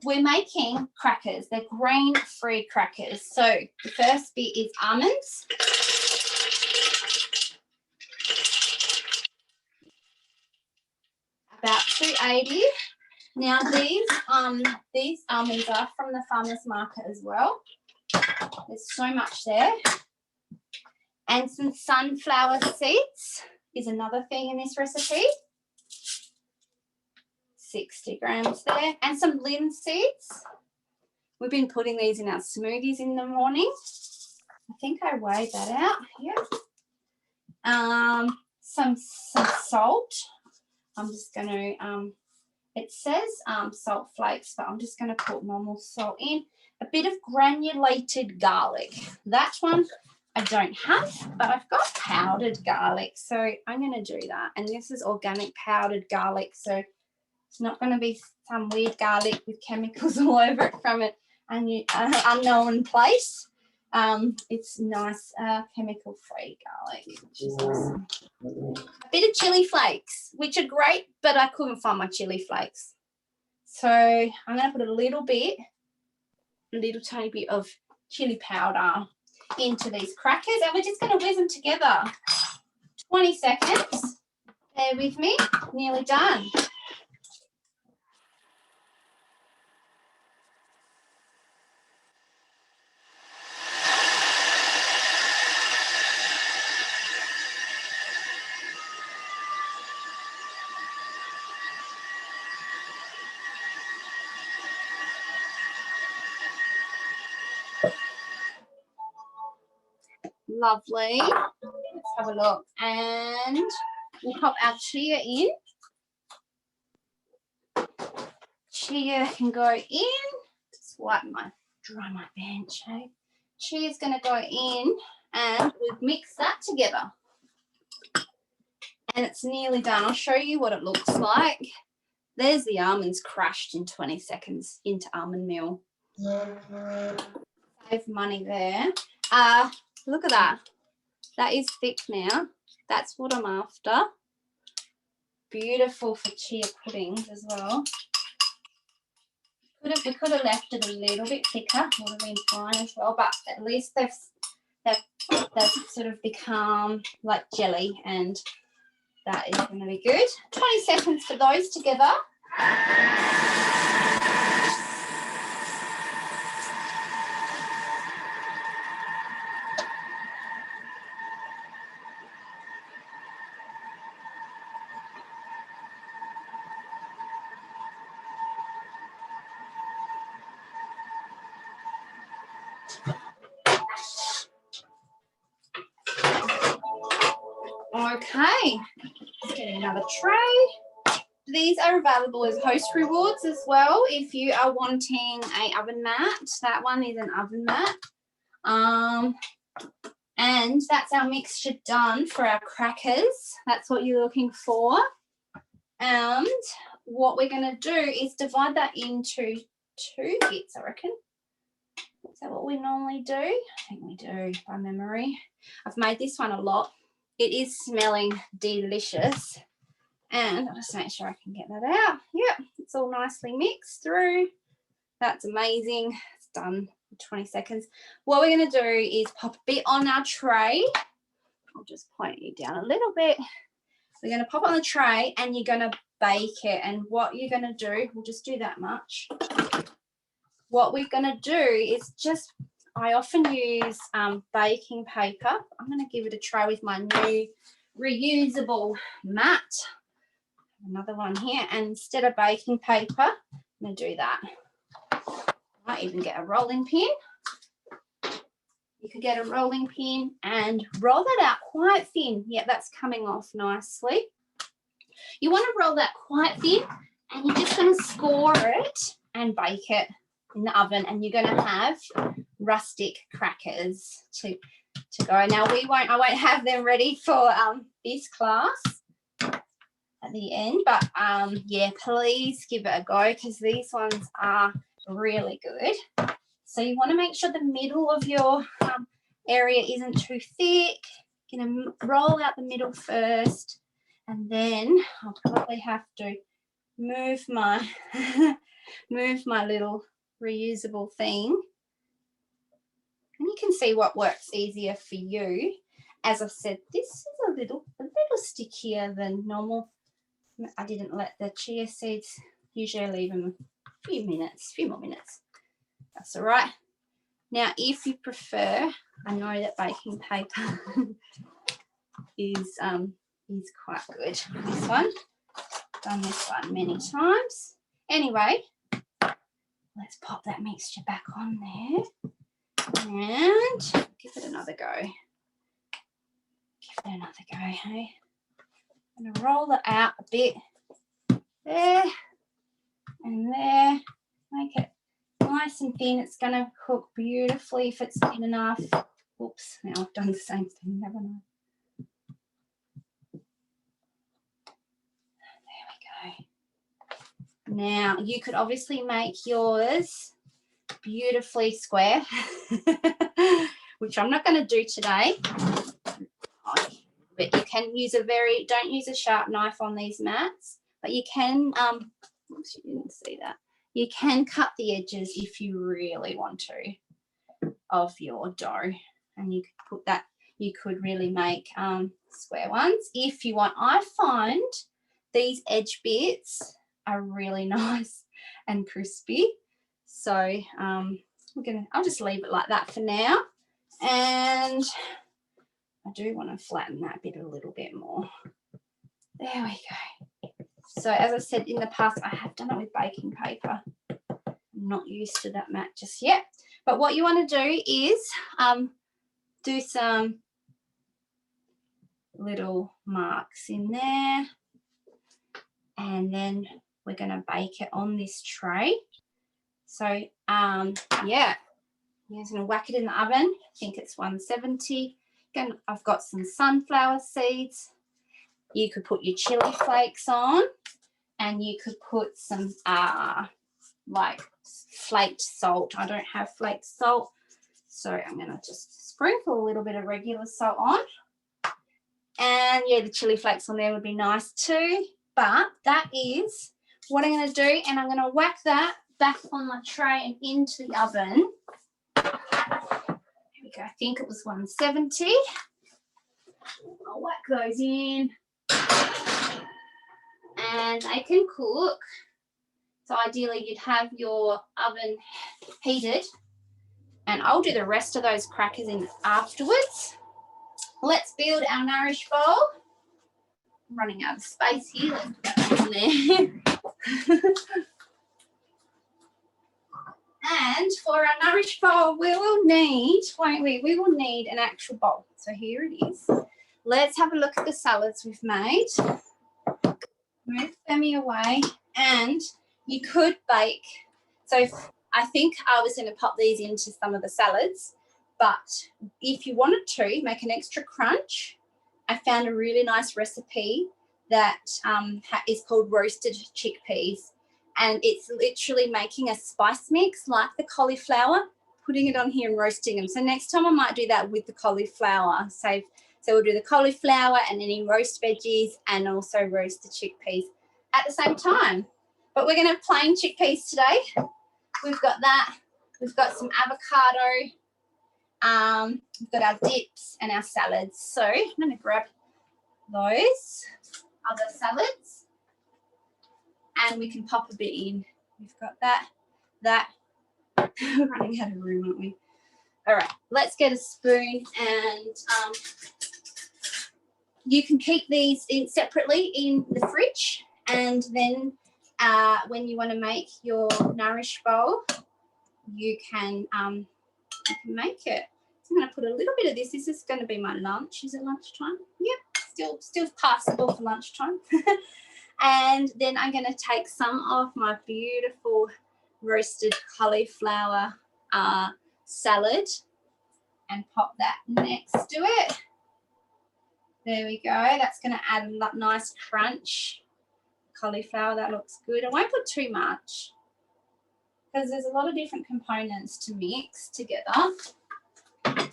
We're making crackers. They're grain-free crackers. So the first bit is almonds. About 280. Now these almonds are from the farmer's market as well. There's so much there. And some sunflower seeds is another thing in this recipe. 60 grams there. And some linseeds. We've been putting these in our smoothies in the morning. I think I weighed that out. Yeah. Some salt. I'm just going to, it says salt flakes, but I'm just going to put normal salt in. A bit of granulated garlic. That one I don't have, but I've got powdered garlic, so I'm going to do that. And this is organic powdered garlic, so it's not going to be some weird garlic with chemicals all over it from an unknown place. It's nice chemical-free garlic, which is awesome. A bit of chili flakes, which are great, but I couldn't find my chili flakes. So I'm going to put a little tiny bit of chili powder into these crackers, and we're just going to whiz them together. 20 seconds. Bear with me. Nearly done. Lovely. Let's have a look. And we'll pop our chia in. Chia can go in. Just dry my bench. Hey? Chia's going to go in, and we've mixed that together. And it's nearly done. I'll show you what it looks like. There's the almonds crushed in 20 seconds into almond meal. Save money there. Look at that. That is thick now. That's what I'm after. Beautiful for chia puddings as well. We could have left it a little bit thicker. Would have been fine as well. But at least they've sort of become like jelly, and that is going to be good. 20 seconds for those together. Okay, let's get another tray. These are available as host rewards as well if you are wanting a oven mat. That one is an oven mat. And that's our mixture done for our crackers. That's what you're looking for. And what we're going to do is divide that into 2 bits, I reckon. Is that what we normally do? I think we do by memory. I've made this one a lot. It is smelling delicious. And I'll just make sure I can get that out. Yep, it's all nicely mixed through. That's amazing. It's done in 20 seconds. What we're going to do is pop a bit on our tray. I'll just point you down a little bit. We're going to pop it on the tray, and you're going to bake it. And what you're going to do, we'll just do that much. What we're going to do is just, I often use baking paper. I'm going to give it a try with my new reusable mat. Another one here, and instead of baking paper, I'm going to do that. Might even get a rolling pin. You could get a rolling pin and roll that out quite thin. Yeah, that's coming off nicely. You want to roll that quite thin, and you're just going to score it and bake it in the oven, and you're going to have rustic crackers to go. Now I won't have them ready for this class at the end, but yeah, please give it a go, because these ones are really good. So you want to make sure the middle of your area isn't too thick. You're going to roll out the middle first, and then I'll probably have to move my little reusable thing. And you can see what works easier for you. As I said, this is a little stickier than normal. I didn't let the chia seeds, usually I leave them a few more minutes. That's all right. Now, if you prefer, I know that baking paper is quite good. This one, done this one many times. Anyway, let's pop that mixture back on there and give it another go. Hey. I'm going to roll it out a bit there and there. Make it nice and thin. It's going to cook beautifully if it's thin enough. Oops, now I've done the same thing, haven't I? There we go. Now, you could obviously make yours beautifully square, which I'm not going to do today. But you can use don't use a sharp knife on these mats, but you can Oops, you didn't see that. You can cut the edges if you really want to of your dough, and you could put that. You could really make square ones if you want. I find these edge bits are really nice and crispy. So I'll just leave it like that for now. And I do want to flatten that bit a little bit more. There we go. So as I said in the past, I have done it with baking paper. I'm not used to that mat just yet. But what you want to do is do some little marks in there. And then we're going to bake it on this tray. So, yeah, I'm just going to whack it in the oven. I think it's 170. Again, I've got some sunflower seeds. You could put your chili flakes on, and you could put some like flaked salt. I don't have flaked salt, so I'm going to just sprinkle a little bit of regular salt on. And yeah, the chili flakes on there would be nice too. But that is what I'm going to do, and I'm going to whack that back on my tray and into the oven. There we go. I think it was 170. I'll whack those in. And they can cook. So ideally you'd have your oven heated, and I'll do the rest of those crackers in afterwards. Let's build our Nourish bowl. I'm running out of space here. Let's put that on there. And for our Nourish bowl, we will need, won't we? We will need an actual bowl. So here it is. Let's have a look at the salads we've made. Move them away, and you could bake. So I think I was going to pop these into some of the salads, but if you wanted to make an extra crunch, I found a really nice recipe that is called roasted chickpeas, and it's literally making a spice mix like the cauliflower, putting it on here and roasting them. So next time I might do that with the cauliflower. So we'll do the cauliflower and any roast veggies, and also roast the chickpeas at the same time. But we're going to have plain chickpeas today. We've got that. We've got some avocado. We've got our dips and our salads. So I'm going to grab those other salads, and we can pop a bit in. We've got that. We're running out of room, aren't we? All right, let's get a spoon, and you can keep these in separately in the fridge, and then when you want to make your Nourish bowl, you can make it. So I'm going to put a little bit of this. This is going to be my lunch. Is it lunchtime? Yep, still passable for lunchtime. And then I'm going to take some of my beautiful roasted cauliflower salad and pop that next to it. There we go. That's going to add a nice crunch. Cauliflower, that looks good. I won't put too much because there's a lot of different components to mix together. I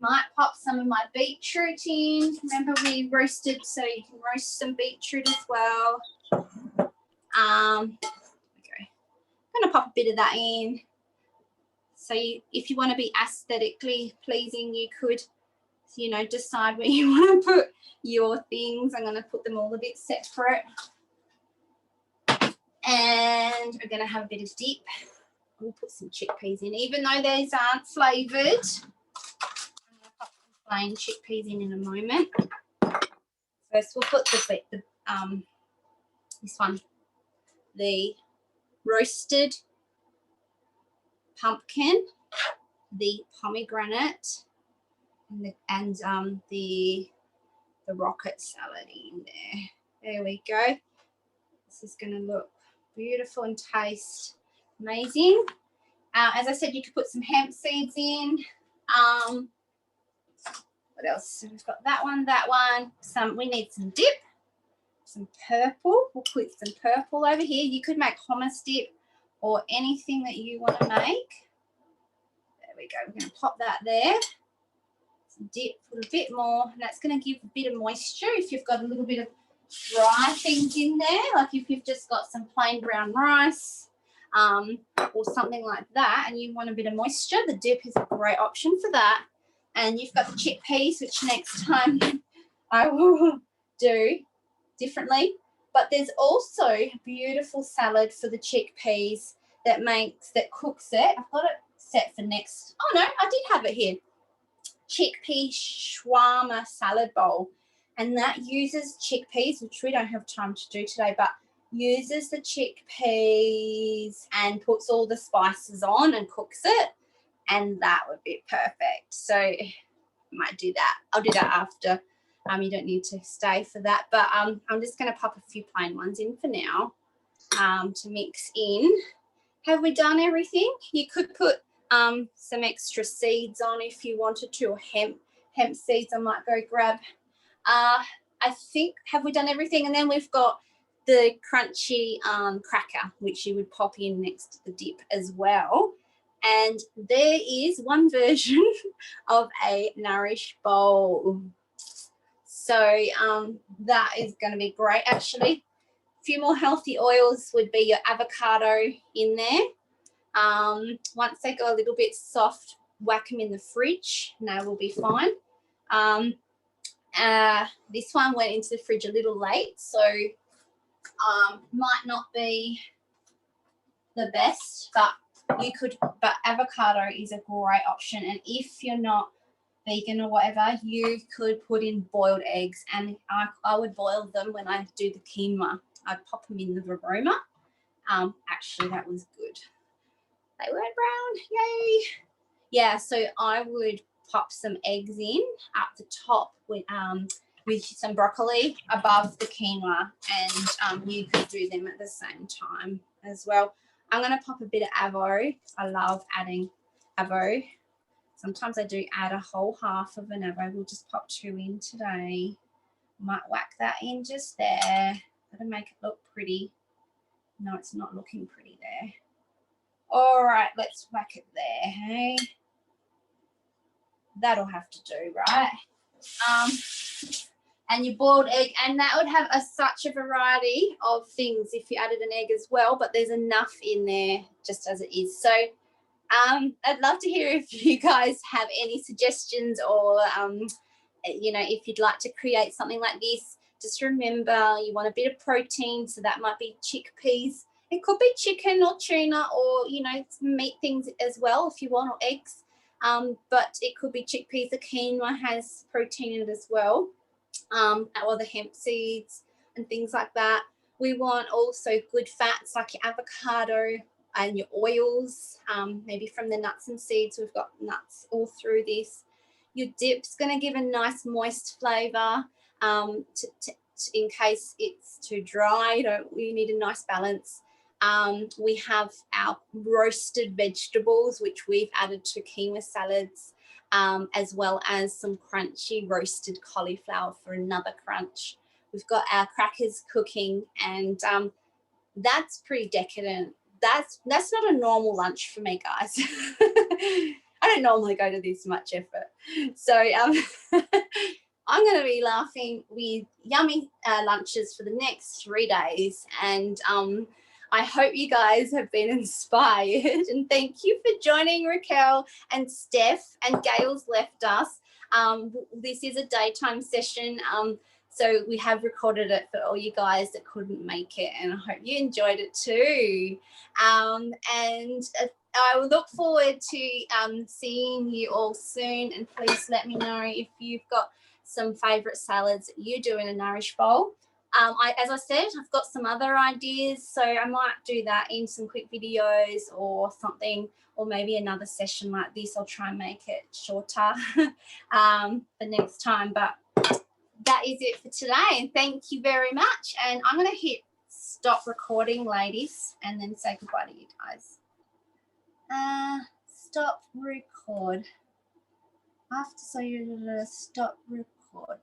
might pop some of my beetroot in. Remember we roasted, so you can roast some beetroot as well. Okay. I'm going to pop a bit of that in. So if you want to be aesthetically pleasing, you could, decide where you want to put your things. I'm going to put them all a bit separate. And we're going to have a bit of dip. We'll put some chickpeas in, even though these aren't flavoured. I'm going to pop some plain chickpeas in a moment. First, we'll put this one, the roasted pumpkin, the pomegranate, and the rocket salad in there. There we go. This is going to look beautiful and taste amazing. As I said, you could put some hemp seeds in. What else? So we've got that one. We need some dip, some purple. We'll put some purple over here. You could make hummus dip or anything that you want to make. There we go. We're going to pop that there. Some dip, put a bit more, and that's going to give a bit of moisture if you've got a little bit of dry things in there, like if you've just got some plain brown rice or something like that and you want a bit of moisture, the dip is a great option for that. And you've got the chickpeas, which next time I will do differently. But there's also a beautiful salad for the chickpeas that cooks it. I've got it set for next. Oh no, I did have it here. Chickpea shawarma salad bowl, and that uses chickpeas, which we don't have time to do today, but uses the chickpeas and puts all the spices on and cooks it, and that would be perfect. So I might do that. I'll do that after. You don't need to stay for that, but I'm just going to pop a few plain ones in for now to mix in. Have we done everything? You could put some extra seeds on if you wanted to, or hemp seeds I might go grab. I think, have we done everything? And then we've got the crunchy cracker, which you would pop in next to the dip as well. And there is one version of a Nourish bowl. So that is going to be great, actually. A few more healthy oils would be your avocado in there. Once they go a little bit soft, whack them in the fridge and they will be fine. This one went into the fridge a little late, so might not be the best, but avocado is a great option. And if you're not vegan or whatever, you could put in boiled eggs, and I would boil them when I do the quinoa. I'd pop them in the varoma. Actually, that was good. They weren't brown, yay. Yeah, so I would pop some eggs in at the top with some broccoli above the quinoa, and you could do them at the same time as well. I'm going to pop a bit of avo. I love adding avo. Sometimes I do add a whole half of an avo. We'll just pop 2 in today. Might whack that in just there. That'll make it look pretty. No, it's not looking pretty there. All right, let's whack it there, hey? That'll have to do, right? And your boiled egg, and that would have such a variety of things if you added an egg as well, but there's enough in there just as it is. So I'd love to hear if you guys have any suggestions, or if you'd like to create something like this. Just remember, you want a bit of protein, so that might be chickpeas. It could be chicken or tuna, or some meat things as well if you want, or eggs. But it could be chickpeas. The quinoa has protein in it as well, or the hemp seeds and things like that. We want also good fats like your avocado and your oils, maybe from the nuts and seeds. We've got nuts all through this. Your dip's going to give a nice moist flavour in case it's too dry. You need a nice balance. We have our roasted vegetables, which we've added to quinoa salads, as well as some crunchy roasted cauliflower for another crunch. We've got our crackers cooking, and that's pretty decadent. That's not a normal lunch for me, guys. I don't normally go to this much effort. So I'm going to be laughing with yummy lunches for the next 3 days, and I hope you guys have been inspired, and thank you for joining Raquel and Steph, and Gail's left us. This is a daytime session, so we have recorded it for all you guys that couldn't make it, and I hope you enjoyed it too. And I will look forward to seeing you all soon, and please let me know if you've got some favourite salads that you do in a Nourish bowl. As I said, I've got some other ideas, so I might do that in some quick videos or something, or maybe another session like this. I'll try and make it shorter for next time, but that is it for today, and thank you very much. And I'm going to hit stop recording, ladies, and then say goodbye to you guys. Stop record. After, so you stop record.